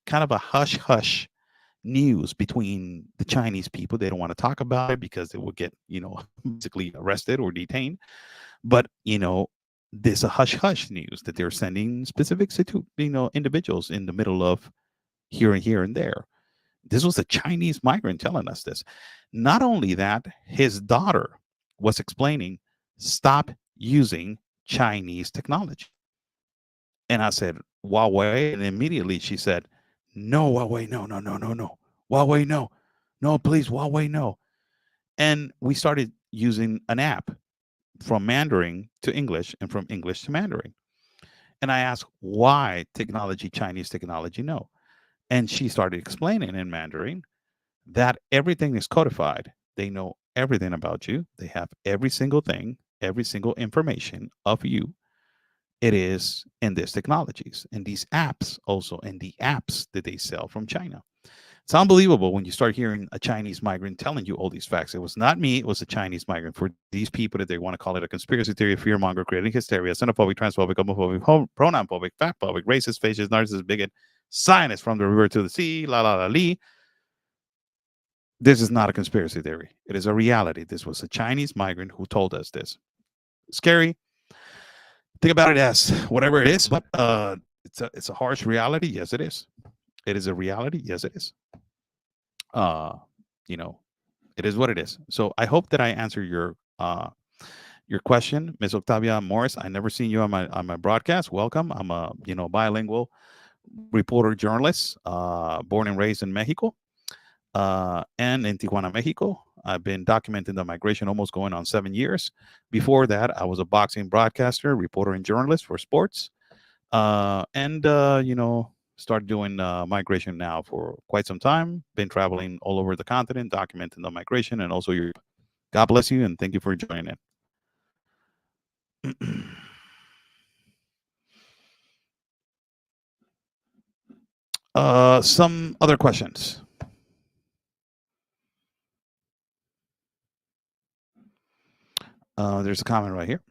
kind of a hush hush news between the Chinese people. They don't want to talk about it because they will get, basically arrested or detained. But, there's a hush hush news that they're sending specific to, individuals in the middle of here and there. This was a Chinese migrant telling us this. Not only that, his daughter was explaining, stop using Chinese technology. And I said, Huawei. And immediately she said, no, Huawei, no, no, no, no, no. Huawei, no. No, please, Huawei, no. And we started using an app from Mandarin to English and from English to Mandarin. And I asked, why technology, Chinese technology, no? And she started explaining in Mandarin that everything is codified. They know everything about you. They have every single thing, every single information of you. It is in these technologies and these apps also, and the apps that they sell from China. It's unbelievable when you start hearing a Chinese migrant telling you all these facts. It was not me, it was a Chinese migrant. For these people that they want to call it a conspiracy theory, fear monger, creating hysteria, xenophobic, transphobic, homophobic, pronoun phobic, fat phobic, racist, fascist, narcissist, bigot, Zionist from the river to the sea, la la la lee. This is not a conspiracy theory. It is a reality. This was a Chinese migrant who told us this. Scary. Think about it as whatever it is, but it's a harsh reality. Yes, it is. It is a reality. Yes, it is. Uh, you know, it is what it is. So I hope that I answer your question, Miss Octavia Morris. I never seen you on my broadcast. Welcome. I'm a bilingual reporter journalist, born and raised in Mexico, and in Tijuana, Mexico. I've been documenting the migration almost going on 7 years. Before that, I was a boxing broadcaster, reporter, and journalist for sports. And started doing migration now for quite some time. Been traveling all over the continent, documenting the migration and also Europe. God bless you, and thank you for joining in. Some other questions. There's a comment right here.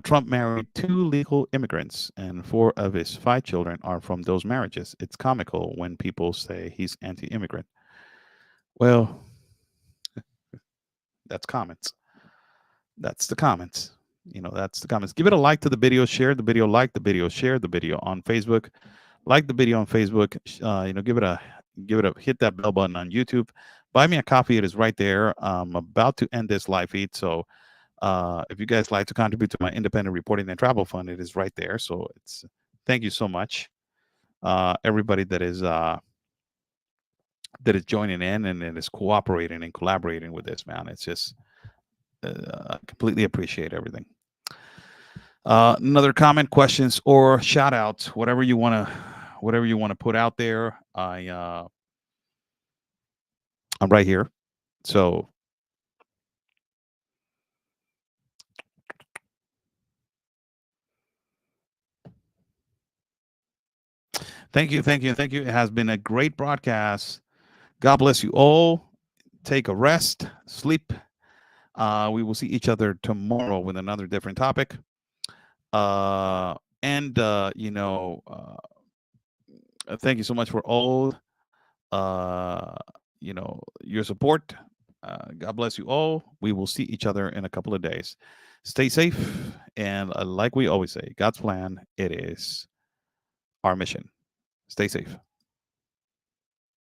Trump married 2 legal immigrants, and 4 of his 5 children are from those marriages. It's comical when people say he's anti-immigrant. Well, that's comments. That's the comments. That's the comments. Give it a like to the video, share the video, like the video, share the video on Facebook, like the video on Facebook. Hit that bell button on YouTube. Buy me a coffee. It is right there. I'm about to end this live feed, so if you guys like to contribute to my independent reporting and travel fund, it is right there. So thank you so much, everybody that is joining in and is cooperating and collaborating with this, man. It's just I completely appreciate everything. Another comment, questions, or shout outs, whatever you want to put out there. I'm right here. So thank you. It has been a great broadcast. God bless you all. Take a rest, sleep. We will see each other tomorrow with another different topic. And thank you so much for all your support. God bless you all. We will see each other in a couple of days. Stay safe, and like we always say, God's plan, it is our mission. Stay safe.